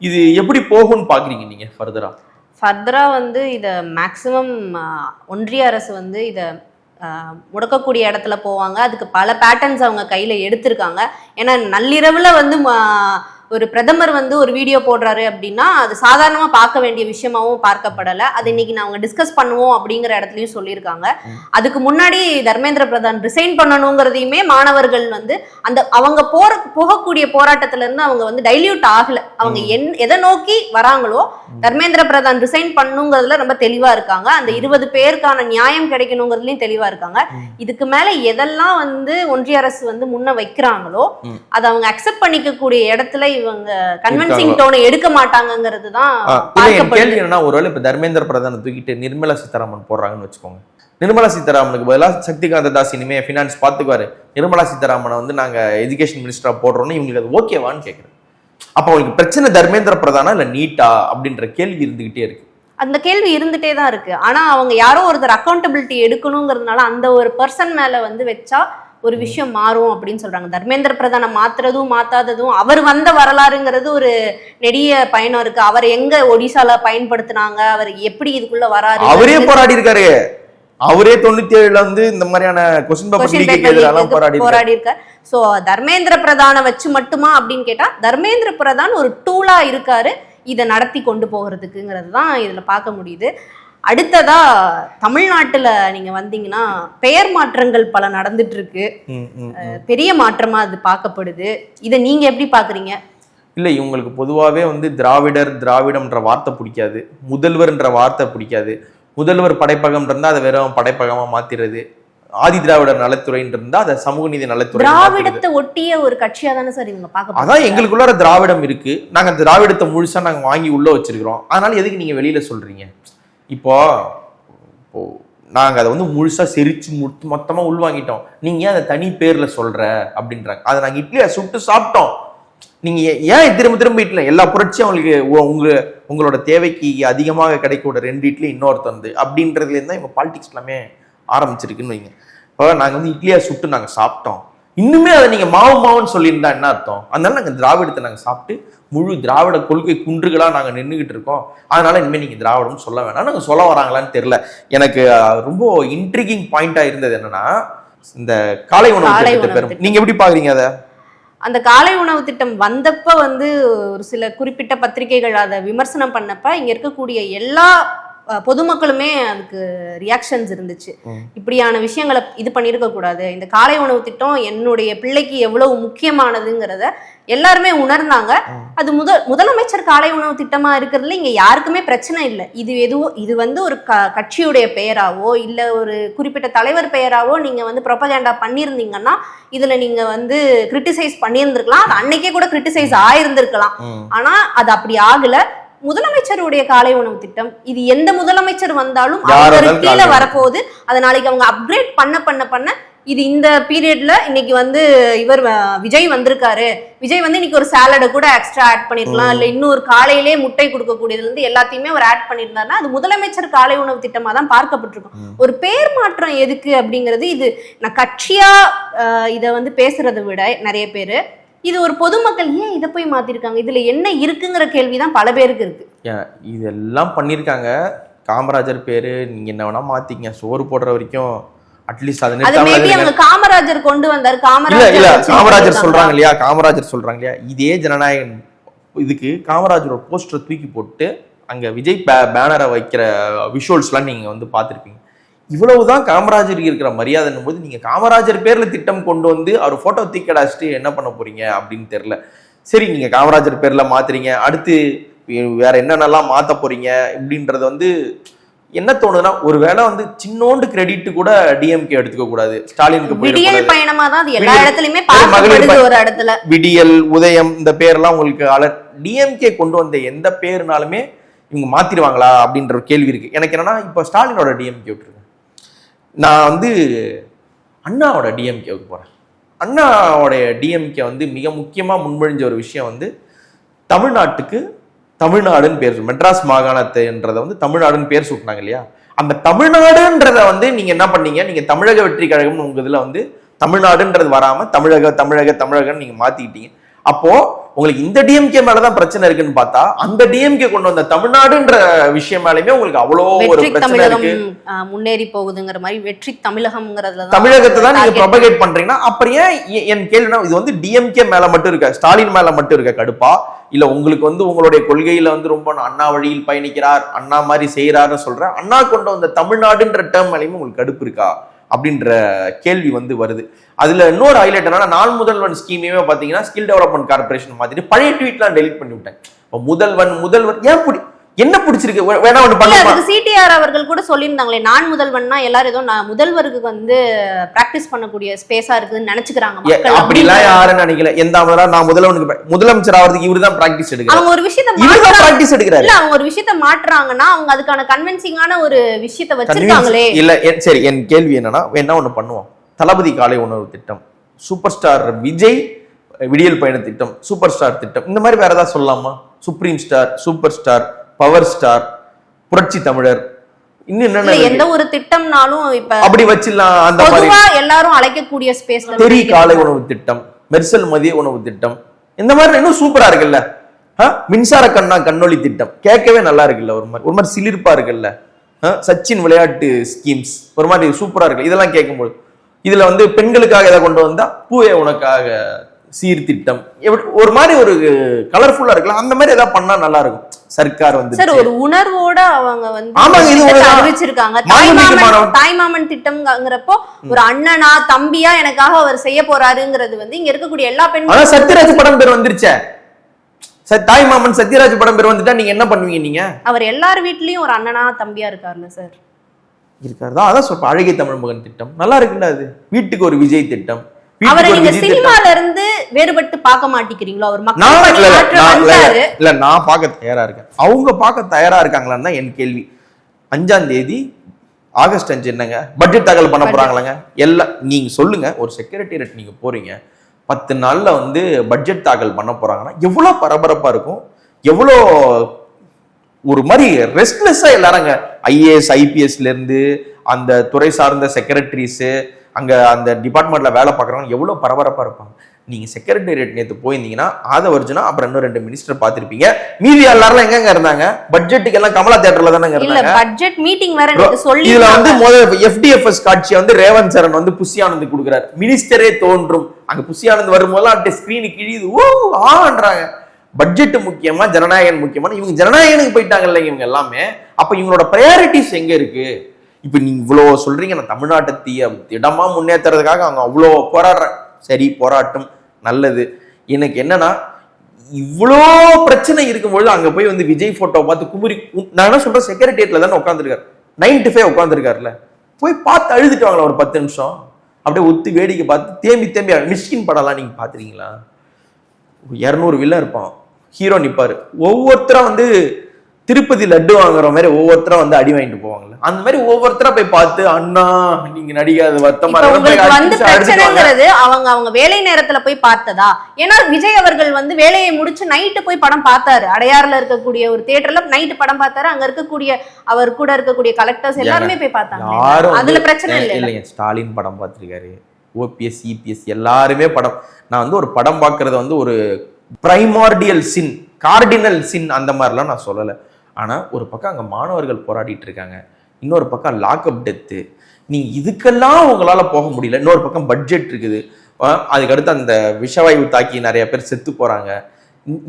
இது எப்படி போகும்னு பாக்குறீங்க நீங்க ஃபர்தரா வந்து இத மேக்சிமம் ஒன்றிய அரசு வந்து இத முடக்கக்கூடிய இடத்துல போவாங்க. அதுக்கு பல பேட்டர்ன்ஸ் அவங்க கையில எடுத்திருக்காங்க. ஏன்னா நள்ளிரவுல வந்து ஒரு பிரதமர் வந்து ஒரு வீடியோ போடுறாரு அப்படின்னா அது சாதாரணமா பார்க்க வேண்டிய விஷயமாவும் பார்க்கப்படலை. அது இன்னைக்கு அவங்க டிஸ்கஸ் பண்ணுவோம் அப்படிங்கிற இடத்துலயும் சொல்லியிருக்காங்க. அதுக்கு முன்னாடி தர்மேந்திர பிரதான் ரிசைன் பண்ணணுங்கிறதையுமே மாணவர்கள் வந்து அந்த அவங்க போகக்கூடிய போராட்டத்துல இருந்து அவங்க வந்து டைல்யூட் ஆகல. அவங்க எதை நோக்கி வராங்களோ தர்மேந்திர பிரதான் ரிசைன் பண்ணுங்கிறதுல ரொம்ப தெளிவா இருக்காங்க. அந்த 20 பேருக்கான நியாயம் கிடைக்கணுங்கிறதுலயும் தெளிவா இருக்காங்க. இதுக்கு மேல எதெல்லாம் வந்து ஒன்றிய அரசு வந்து முன்ன வைக்கிறாங்களோ அதை அவங்க அக்செப்ட் பண்ணிக்கக்கூடிய இடத்துல இவங்க கன்வின்சிங் டோனை எடுக்க மாட்டாங்கங்கிறது தான் கேள்வி. என்னன்னா, ஒருவேளை இப்ப தர்மேந்திர பிரதானை தூக்கிட்டு நிர்மலா சீதாராமன் போடுறாங்கன்னு வச்சுக்கோங்க. நிர்மலா சீதாராமனுக்கு பதிலாக சக்திகாந்த தாஸ் இனிமே ஃபினான்ஸ் பாத்துக்குவாரு, நிர்மலா சீதாராமனை வந்து நாங்க எஜுகேஷன் மினிஸ்டரா போடுறோம்னு இவங்களுக்கு அது ஓகேவான்னு கேட்கிறேன். அப்ப அவங்களுக்கு பிரச்சனை தர்மேந்திர பிரதானா இல்ல நீட்டா அப்படின்ற கேள்வி இருந்துகிட்டே இருக்கு. அந்த கேள்வி இருந்துட்டே தான் இருக்கு. ஆனா அவங்க யாரோ ஒருத்தர் அக்கௌண்டபிலிட்டி எடுக்கணுங்கிறதுனால அந்த ஒரு பர்சன் மேல வந்து வச்சா ஒரு விஷயம் மாறும் அப்படின்னு சொல்றாங்க. தர்மேந்திர பிரதானை மாத்துறதும் மாத்தாததும் அவர் வந்த வரலாறுங்கிறது ஒரு நெடிய பயணம் இருக்கு. அவர் எங்க ஒடிசால பயன்படுத்தினாங்க, அவர் எப்படி இதுக்குள்ள வராரு, அவரே போராடி இருக்காரு. அவரே 97ல வந்து இந்த மாதிரியான போராடி இருக்காரு. சோ தர்மேந்திர பிரதானை வச்சு மட்டுமா அப்படின்னு கேட்டா தர்மேந்திர பிரதான் ஒரு டூலா இருக்காரு இதை நடத்தி கொண்டு போகிறதுக்குங்கிறது தான் இதுல பார்க்க முடியுது. அடுத்ததா தமிழ்நாட்டுல நீங்க வந்தீங்கன்னா பெயர் மாற்றங்கள் பல நடந்துட்டு இருக்கு. பெரிய மாற்றமா அது பார்க்கப்படுது. இதை நீங்க எப்படி பாக்குறீங்க? இல்ல, இவங்களுக்கு பொதுவாகவே வந்து திராவிடம்ன்ற வார்த்தை பிடிக்காது, முதல்வர்ன்ற வார்த்தை பிடிக்காது. முதல்வர் படைப்பகம் இருந்தா அதை வெறும் படைப்பகமா மாத்திடுறது, ஆதி திராவிடர் நலத்துறைன்னு இருந்தா அதை சமூக நீதி நலத்துறை. திராவிடத்தை ஒட்டிய ஒரு கட்சியா தானே சார் இவங்க பார்க்க. அதான் எங்களுக்குள்ளார திராவிடம் இருக்கு, நாங்க திராவிடத்தை முழுசா நாங்க வாங்கி உள்ள வச்சிருக்கிறோம். அதனால எதுக்கு நீங்க வெளியில சொல்றீங்க? இப்போ நாங்க அதை வந்து முழுசா செரிச்சு மொத்தமா உள்வாங்கிட்டோம், நீங்க ஏன் அதை தனி பேர்ல சொல்ற அப்படின்றாங்க. அதை நாங்க இட்லியை சுட்டு சாப்பிட்டோம், நீங்க ஏன் திரும்ப இட்லி எல்லா புரட்சியும் அவங்களுக்கு உங்களோட தேவைக்கு அதிகமாக கிடைக்கூட 2 இட்லி இன்னொருத்தந்து அப்படின்றதுல இருந்தா இவங்க பாலிடிக்ஸ் எல்லாமே ஆரம்பிச்சிருக்குன்னு வைங்க. இப்போ நாங்க வந்து இட்லியா சுட்டு நாங்க சாப்பிட்டோம், இன்னுமே அதை நீங்க மாவுன்னு சொல்லியிருந்தா என்ன அர்த்தம்? அதனால நாங்க திராவிடத்தை நாங்க சாப்பிட்டு முழு திராவிட கொள்கை குன்றுகளா நாங்க நின்றுகிட்டு இருக்கோம், அதனால இனிமே நீங்க திராவிடம் சொல்ல வேணாம். நாங்க சொல்ல வராங்களான்னு தெரியல. எனக்கு ரொம்ப இன்ட்ரிகிங் பாயிண்டா இருந்தது என்னன்னா, இந்த காலை உணவு திட்டம் நீங்க எப்படி பாக்குறீங்க? அதை அந்த காலை உணவு திட்டம் வந்தப்ப வந்து ஒரு சில குறிப்பிட்ட பத்திரிகைகள் அதை விமர்சனம் பண்ணப்ப இங்க இருக்கக்கூடிய எல்லா பொதுமக்களுமே அதுக்கு ரியாக்ஷன்ஸ் இருந்துச்சு. இப்படியான விஷயங்களை இது பண்ணியிருக்க கூடாது, இந்த காலை உணவு திட்டம் என்னுடைய பிள்ளைக்கு எவ்வளவு முக்கியமானதுங்கிறத எல்லாருமே உணர்ந்தாங்க. அது முதலமைச்சர் காலை உணவு திட்டமா இருக்கிறதுல இங்க யாருக்குமே பிரச்சனை இல்லை. இது வந்து ஒரு கட்சியுடைய பெயராவோ இல்ல ஒரு குறிப்பிட்ட தலைவர் பெயராவோ நீங்க வந்து ப்ரொபகேண்டா பண்ணியிருந்தீங்கன்னா இதுல நீங்க வந்து கிரிட்டிசைஸ் பண்ணியிருந்திருக்கலாம், அது அன்னைக்கே கூட கிரிட்டிசைஸ் ஆயிருந்திருக்கலாம். ஆனா அது அப்படி ஆகல. முதலமைச்சருடைய காலை உணவு திட்டம் இது எந்த முதலமைச்சர் வந்தாலும் அவருக்கு கீழே வரப்போகுது. அதை நாளைக்கு அவங்க அப்கிரேட் பண்ண இது இந்த பீரியட்ல இன்னைக்கு வந்து இவர் விஜய் வந்திருக்காரு, விஜய் வந்து இன்னைக்கு ஒரு சாலடை கூட எக்ஸ்ட்ரா ஆட் பண்ணிருக்கலாம், இல்ல இன்னொரு காலையிலே முட்டை கொடுக்கக்கூடியதுல இருந்து எல்லாத்தையுமே அவர் ஆட் பண்ணியிருந்தாருன்னா அது முதலமைச்சர் காலை உணவு திட்டமா தான் பார்க்கப்பட்டிருக்கும். ஒரு பேர் மாற்றம் எதுக்கு அப்படிங்கிறது, இது நான் கட்சியா இதை வந்து பேசுறதை விட நிறைய பேரு இது ஒரு பொதுமக்கள் ஏன் இதை போய் மாத்திருக்காங்க, இதுல என்ன இருக்குங்கிற கேள்விதான் பல பேருக்கு இருக்கு. இதெல்லாம் பண்ணிருக்காங்க. காமராஜர் பேரு நீங்க என்ன வேணா மாத்திக்கங்க, சோறு போடுற வரைக்கும் அட்லீஸ்ட் அது அது மேபி அவங்க காமராஜர் கொண்டு வந்தார். இல்ல காமராஜர் சொல்றாங்க இல்லையா, காமராஜர் சொல்றாங்க இல்லையா, இதே ஜனநாயகன் இதுக்கு காமராஜரோட போஸ்டர் தூக்கி போட்டு அங்க விஜய் பேனரை வைக்கிற விஷுவல்ஸ்லாம் நீங்க வந்து பார்த்துருப்பீங்க. இவ்வளவுதான் காமராஜருக்கு இருக்கிற மரியாதைன்னும் போது நீங்க காமராஜர் பேர்ல திட்டம் கொண்டு வந்து அவர் போட்டோ தூக்கி என்ன பண்ண போறீங்க அப்படின்னு தெரியல. சரி, நீங்க காமராஜர் பேர்ல மாத்துறீங்க, அடுத்து வேற என்னென்னலாம் மாத்த போறீங்க இப்படின்றது வந்து என்ன தோணுதுன்னா, ஒருவேளை வந்து சின்னோண்டு கிரெடிட் கூட டிஎம்கே எடுத்துக்க கூடாது, ஸ்டாலினுக்கு விடியல் பயணமா தான் அது எல்லா இடத்துலயுமே பார்க்கப்படுது. ஒரு இடத்துல விடியல், உதயம் இந்த பேர்லாம் உங்களுக்கு டிஎம்கே கொண்டு வந்த எந்த பேருனாலுமே இவங்க மாத்திடுவாங்களா அப்படின்ற ஒரு கேள்வி இருக்கு எனக்கு. என்னன்னா, இப்போ ஸ்டாலினோட டிஎம்கே விட்டுருங்க, நான் வந்து அண்ணாவோட டிஎம்கேவுக்கு போறேன். அண்ணாவோடைய டிஎம்கே வந்து மிக முக்கியமா முன்மொழிஞ்ச ஒரு விஷயம் வந்து தமிழ்நாட்டுக்கு தமிழ்நாடுன்னு பேர், மெட்ராஸ் மாகாணத்தைன்றதை வந்து தமிழ்நாடுன்னு பேர் சூட்டினாங்க இல்லையா. அந்த தமிழ்நாடுன்றத வந்து நீங்க என்ன பண்ணீங்க, நீங்க தமிழக வெற்றி கழகம் உங்க இதுல வந்து தமிழ்நாடுன்றது வராம தமிழகன்னு நீங்க மாத்திக்கிட்டீங்க. அப்போ உங்களுக்கு இந்த டிஎம்கே மேலதான் பிரச்சனை இருக்குன்னு பார்த்தா, அந்த டிஎம்கே கொண்டு வந்த தமிழ்நாடுன்ற விஷயம் மேலயுமே உங்களுக்கு அவ்வளோ ஒரு பிரச்சனை இருக்கு. முன்னேறி போகுதுங்கிற மாதிரி வெற்றி தமிழகம்ங்கிறதுல தமிழகத்தை தான் நீங்க ப்ரொபகேட் பண்றீங்கன்னா, அப்புறம் ஏன் என் கேள்வினா, இது வந்து டிஎம்கே மேல மட்டும் இருக்க, ஸ்டாலின் மேல மட்டும் இருக்க கடுப்பா, இல்ல உங்களுக்கு வந்து உங்களுடைய கொள்கையில வந்து ரொம்ப அண்ணா வழியில் பயணிக்கிறார், அண்ணா மாதிரி செய்யறாருன்னு சொல்ற அண்ணா கொண்டு வந்த தமிழ்நாடுன்ற டேர்ம் மேலேயுமே உங்களுக்கு கடுப்பு இருக்கா அப்படின்ற கேள்வி வந்து வருது. அதுல இன்னொரு ஹைலைட் என்னன்னா, நாள் முதல்வன் ஸ்கீமே பாத்தீங்கன்னா ஸ்கில் டெவலப்மெண்ட் கார்பரேஷன் மாதிரி பழைய ட்வீட்லாம் டெலிட் பண்ணி விட்டேன். முதல்வன் ஏன் என்ன பிடிச்சிருக்கு வேணா ஒண்ணு பண்ணுங்க. சிடிஆர் அவர்கள் கூட சொல்லியிருந்தாங்களே, நான் முதல்வன்னா எல்லாரும் ஏதோ முதல்வருக்கு வந்து பிராக்டிஸ் பண்ணக்கூடிய ஸ்பேஸா இருக்குன்னு நினைச்சுக்கிறாங்க. அப்படிலாம் யாரும் நினைக்கல. எந்த நான் முதலமைச்சர் ஆகிறதுக்கு இவரு தான் பிராக்டிஸ் எடுக்கிறார். அவங்க ஒரு விஷயத்தை பிராக்டிஸ் எடுக்கிறாரு. இல்ல, அவங்க ஒரு விஷயத்தை மாற்றுறாங்கன்னா அவங்க அதுக்கான கன்வின்சிங்கான ஒரு விஷயத்தை வச்சிருக்காங்களே. இல்ல சரி, என் கேள்வி என்னன்னா, வேணா ஒண்ணு பண்ணுவோம். தளபதி காலை உணவு திட்டம், சூப்பர் ஸ்டார் விஜய் விடியல் பயண திட்டம், சூப்பர் ஸ்டார் திட்டம், இந்த மாதிரி வேற ஏதாவது சொல்லலாமா? Supreme star, super star, power star, புரட்சி தமிழர், இன்னும் என்னென்ன எந்த ஒரு திட்டம்னாலும் இப்ப அப்படி வச்சிடலாம். அந்த பொதுவா எல்லாரும் அழைக்கக்கூடிய ஸ்பேஸ்ல தெரி காலை உணவு திட்டம், மெர்சல் மதிய உணவு திட்டம், இந்த மாதிரி இன்னும் சூப்பரா இருக்குல்ல. மின்சார கண்ணா கண்ணொளி திட்டம் கேட்கவே நல்லா இருக்குல்ல, ஒரு மாதிரி சிலிர்ப்பா இருக்குல்ல. சச்சின் விளையாட்டு ஸ்கீம்ஸ் ஒரு மாதிரி சூப்பரா இருக்கு. இதெல்லாம் கேட்கும்போது இதுல வந்து பெண்களுக்காக எதை கொண்டு வந்தா பூவே உனக்காக சீர்திட்டம், ஒரு மாதிரி ஒரு கலர்ஃபுல்லா இருக்கலாம். அந்த மாதிரி ஏதாவது பண்ணா நல்லா இருக்கும். சர்க்கார் வந்து சார் ஒரு உணர்வோட அவங்க வந்து அறிவிச்சிருக்காங்க. தாய்மாமன் திட்டம்ங்கிறப்போ ஒரு அண்ணனா தம்பியா எனக்காக அவர் செய்ய போறாருங்கிறது வந்து இங்க இருக்கக்கூடிய எல்லா பெண்களும். சத்யராஜ் படம் பேர் வந்துருச்சே, தாய்மாமன் சத்யராஜ் படம் பேர் வந்துட்டா நீங்க என்ன பண்ணுவீங்க? நீங்க அவர் எல்லார் வீட்லயும் ஒரு அண்ணனா தம்பியா இருக்காருல்ல சார். இருக்காருதான், அதான் சொல்ற அழகிய தமிழ் மகன் திட்டம் நல்லா இருக்குல்ல. அது வீட்டுக்கு ஒரு விஜய் திட்டம். அவரை நீங்க சினிமால இருந்து வேறுபட்டு பார்க்க மாட்டேங்கிறீங்களோ? அவர் இல்ல, நான் பார்க்க தயாரா இருக்கேன். அவங்க பார்க்க தயாரா இருக்காங்களான்னு தான் என் கேள்வி. 5ஆம் தேதி ஆகஸ்ட் 5 என்னங்க பட்ஜெட் தாக்கல் பண்ண போறாங்களாங்க. எல்லாம் நீங்க சொல்லுங்க. ஒரு செக்ரட்டேரியட் நீங்க போறீங்க, 10 நாள்ல வந்து பட்ஜெட் தாக்கல் பண்ண போறாங்கன்னா எவ்வளவு பரபரப்பா இருக்கும், எவ்வளோ ஒரு மாதிரி ரெஸ்ட்லெஸ்ஸா எல்லாருங்க ஐஏஎஸ் ஐபிஎஸ்ல இருந்து அந்த துறை சார்ந்த செக்ரட்டரிஸ் அங்க அந்த டிபார்ட்மெண்ட்ல வேலை பார்க்குறவங்க எவ்வளவு பரபரப்பா இருப்பாங்க. நீங்க செக்ரட்டேரியட் நேற்று போயிருந்தீங்கன்னா ஆதவர்ஜுனா அப்புறம் இன்னும் 2 மினிஸ்டர் பார்த்திருப்பீங்க. மீதி எல்லாரும் எங்க இருந்தாங்க? பட்ஜெட்டுக்கு எல்லாம் கமலா தியேட்டர்ல தானே இருந்தாங்க. பட்ஜெட் மீட்டிங் வேற சொல்லி இதுல வந்து முதல்ல எஃப்டிஎஃப்எஸ் காட்சியை வந்து ரேவந்த் சரண் வந்து புஷி ஆனந்த் கொடுக்குறாரு. மினிஸ்டரே தோன்றும் அங்க புஷி ஆனந்த் வரும்போதெல்லாம் அப்படியே ஸ்கிரீனு கிழியுது, ஓ ஆன்றாங்க. பட்ஜெட் முக்கியமா ஜனநாயகன் முக்கியமான இவங்க ஜனநாயகனுக்கு போயிட்டாங்கல்ல இவங்க எல்லாமே. அப்ப இவங்களோட ப்ரையாரிட்டிஸ் எங்க இருக்கு? இப்ப நீங்க இவ்வளவு சொல்றீங்க, நான் தமிழ்நாட்டை திடமா முன்னேற்றுறதுக்காக அவங்க அவ்வளோ போராடுறேன். சரி, போராட்டம் நல்லது. எனக்கு என்னன்னா, இவ்வளோ பிரச்சனை இருக்கும்பொழுது அங்க போய் வந்து விஜய் போட்டோ பார்த்து குமுறி, நான் என்ன சொல்றேன், செக்ரட்டேரியட்ல தானே உட்காந்துருக்காரு, 9 to 5 உட்காந்துருக்காருல்ல, போய் பார்த்து அழுதுட்டு வாங்களா ஒரு 10 நிமிஷம். அப்படியே ஒத்து வேடிக்கை பார்த்து தேம்பி மிஷ்கின் படம்லாம் நீங்க பாத்துறீங்களா? 200 வில்லன் இருப்பான், ஹீரோ நிப்பாரு, ஒவ்வொருத்தரா வந்து திருப்பதி லட்டு வாங்குற மாதிரி ஒவ்வொருத்தரா வந்து அடி வாங்கிட்டு போவாங்கல்ல, அந்த மாதிரி ஒவ்வொருத்தரா போய் பார்த்து அண்ணா நீங்க நடிகாத வருத்தமா வந்து பிரச்சனைங்கிறது அவங்க வேலை நேரத்துல போய் பார்த்ததா? ஏன்னா விஜய் அவர்கள் வந்து வேலையை முடிச்சு நைட்டு போய் படம் பார்த்தாரு. அடையாறுல இருக்கக்கூடிய ஒரு தியேட்டர்ல நைட்டு படம் பார்த்தாரு. அங்க இருக்கக்கூடிய அவர் கூட இருக்கக்கூடிய கலெக்டர்ஸ் எல்லாருமே போய் பார்த்தாங்க. அதுல பிரச்சனை இல்லைங்க. ஸ்டாலின் படம் பார்த்திருக்காரு, ஓபிஎஸ் இபிஎஸ் எல்லாருமே படம். நான் வந்து ஒரு படம் பார்க்கறது வந்து ஒரு பிரைமார்டியல் சின், கார்டினல் சின் அந்த மாதிரிலாம் நான் சொல்லலை. ஆனா ஒரு பக்கம் அங்க மாணவர்கள் போராடிட்டு இருக்காங்க, இன்னொரு பக்கம் லாக்அப் டெத்து. நீ இதுக்கெல்லாம் உங்களால போக முடியல, இன்னொரு பக்கம் பட்ஜெட் இருக்குது, அதுக்கடுத்து அந்த விஷவாயு தாக்கி நிறைய பேர் செத்து போறாங்க,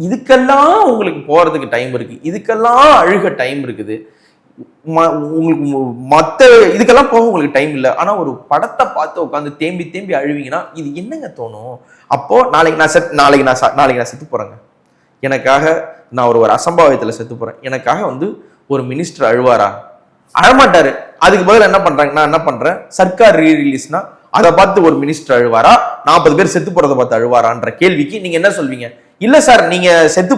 இதுக்கெல்லாம் உங்களுக்கு போறதுக்கு டைம் இருக்கு, இதுக்கெல்லாம் அழுக டைம் இருக்குது, உங்களுக்கு மற்ற இதுக்கெல்லாம் போக உங்களுக்கு டைம் இல்லை. ஆனா ஒரு படத்தை பார்த்து உட்காந்து தேம்பி தேம்பி அழுவீங்கன்னா இது என்னங்க தோணும்? அப்போ நாளைக்கு நான் செத்து போறேங்க, எனக்காக நான் ஒரு அசம்பாவிதத்துல செத்து போறேன், எனக்காக வந்து ஒரு மினிஸ்டர் அழுவாரா? அழமாட்டாரு. அதுக்கு பதில் என்ன பண்றாங்க, நான் என்ன பண்றேன், சர்க்கார் ரீரிலீஸ்னா அதை பார்த்து ஒரு மினிஸ்டர் அழுவாரா, 40 பேர் செத்து போறதை பார்த்து அழுவாரான்ற கேள்விக்கு நீங்க என்ன சொல்வீங்க? இல்ல சார், நீங்க செத்து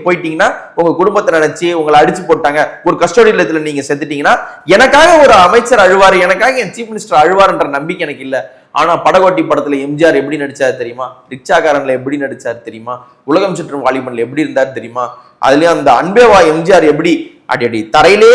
போயிட்டீங்கன்னா உங்க குடும்பத்தை நினைச்சு உங்களை அடிச்சு போட்டாங்க, ஒரு கஸ்டோடி இல்லத்துல நீங்க செத்துட்டீங்கன்னா எனக்காக ஒரு அமைச்சர் அழுவாரு, எனக்காக என் சீஃப் மினிஸ்டர் அழுவாருன்ற நம்பிக்கை எனக்கு இல்ல. ஆனா படகோட்டி படத்துல எம்ஜிஆர் எப்படி நடிச்சாரு தெரியுமா, ரிக்ஷாக்காரன்ல எப்படி நடிச்சாரு தெரியுமா, உலகம் சுற்றும் வாலிபன்ல எப்படி இருந்தாரு தெரியுமா, அதுலயும் அந்த அன்பேவா எம்ஜிஆர் எப்படி அடி தரையிலே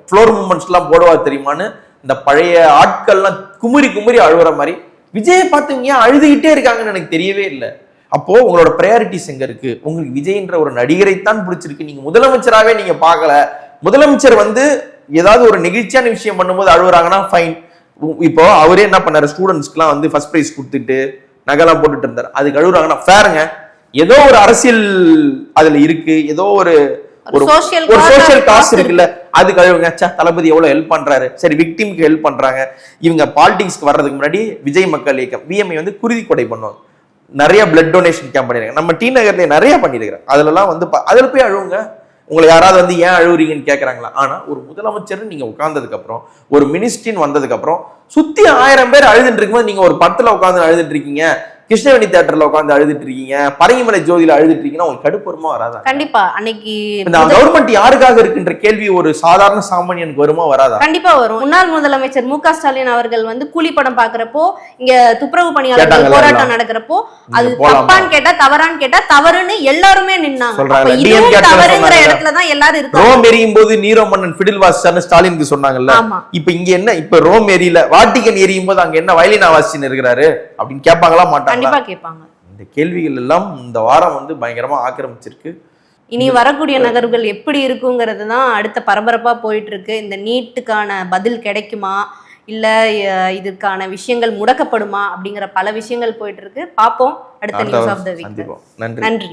ஃப்ளோர் மூமெண்ட்ஸ் எல்லாம் போடுவார் தெரியுமான்னு இந்த பழைய ஆட்கள்லாம் குமுறி குமுறி அழுகுற மாதிரி விஜயை பார்த்து ஏன் அழுதுகிட்டே இருக்காங்கன்னு எனக்கு தெரியவே இல்லை. அப்போ உங்களோட ப்ரையாரிட்டிஸ் எங்க இருக்கு? உங்களுக்கு விஜய்ன்ற ஒரு நடிகரைத்தான் பிடிச்சிருக்கு, நீங்க முதலமைச்சராகவே நீங்க பார்க்கல. முதலமைச்சர் வந்து ஏதாவது ஒரு நெகிழ்ச்சியான விஷயம் பண்ணும்போது அழுகுறாங்கன்னா ஃபைன். இப்போ அவரே என்ன பண்ணாரு, ஸ்டூடெண்ட்ஸ்க்குலாம் வந்து ஃபர்ஸ்ட் பிரைஸ் கொடுத்துட்டு நகைலாம் போட்டுட்டு இருந்தாரு, அதுக்கு அழுகுறாங்கன்னா ஃபேருங்க. ஏதோ ஒரு அரசியல் அதுல இருக்கு, ஏதோ ஒரு சோசியல் காசு இருக்குல்ல, அது கழுவுங்க. தளபதி எவ்வளவு ஹெல்ப் பண்றாரு, சரி விக்டிம்க்கு ஹெல்ப் பண்றாங்க. இவங்க பாலிடிக்ஸ்க்கு வர்றதுக்கு முன்னாடி விஜய் மக்கள் இயக்கம் விஎம்ஐ வந்து குருதி கொடை பண்ணுவாங்க, நிறைய பிளட் டொனேஷன் கேம்ப் பண்ணிருக்காங்க, நம்ம டி நகர்ல நிறைய பண்ணிருக்கிறோம். அதுல வந்து அதுல போய் அழுவுங்க. உங்களை யாராவது வந்து ஏன் அழுவுறீங்கன்னு கேட்கறாங்களா? ஆனா ஒரு முதலமைச்சர் நீங்க உட்கார்ந்ததுக்கு அப்புறம், ஒரு மினிஸ்ட்ரின்னு வந்ததுக்கு அப்புறம் சுத்தி 1000 பேர் அழுதுட்டு இருக்கும்போது நீங்க ஒரு படத்துல உட்காந்து அழுதுட்டு இருக்கீங்க, கிருஷ்ணவேணி தியேட்டர்ல உட்காந்து அழுதுட்டு இருக்கீங்க, பரங்கிமலை ஜோதியில அழுதுட்டு இருக்கீங்கன்னா உங்களுக்கு கடுப்புமா வராதா? கண்டிப்பா. அன்னைக்கு இந்த கவர்மெண்ட் யாருக்காக இருக்குன்ற கேள்வி ஒரு சாதாரண சாமானியனுக்கு வருமா வராதா? கண்டிப்பா வரும். முன்னாள் முதலமைச்சர் மு.க. ஸ்டாலின் அவர்கள் வந்து கூலி படம் பாக்குறப்போ, இங்க துப்புரவு பணியாளர்கள் போராட்டம் நடக்கிறப்போ அது தப்பான்னு கேட்டா தவறான்னு கேட்டா தவறுன்னு எல்லாருமே நின்னாங்க. தவறுங்கிற இடத்துலதான் எல்லாரும் இருக்காங்க. ரோம் எரியும் போது நீரோ மன்னன் ஃபிடில் வாசிச்சார்னு ஸ்டாலினுக்கு சொன்னாங்கல்ல, இப்ப இங்க என்ன, இப்ப ரோம் எரியல வாட்டிகன் எரியும் போது அங்க என்ன வயலினா வாசிச்சுன்னு இருக்கிறாரு அப்படின்னு கேட்பாங்களா? மாட்டாங்க. கண்டிப்பா கேட்பாங்க. இந்த கேள்விகள் எல்லாம் இந்த வாரம் வந்து பயங்கரமா ஆக்கிரமிச்சிருக்கு. இனி வரக்கூடிய நகர்வுகள் எப்படி இருக்குங்கிறது தான் அடுத்த பரபரப்பா போயிட்டு இருக்கு. இந்த நீட்டுக்கான பதில் கிடைக்குமா, இல்ல இதுக்கான விஷயங்கள் முடக்கப்படுமா அப்படிங்கிற பல விஷயங்கள் போயிட்டு இருக்கு. பார்ப்போம் அடுத்த நியூஸ் ஆஃப் த வீக். நன்றி.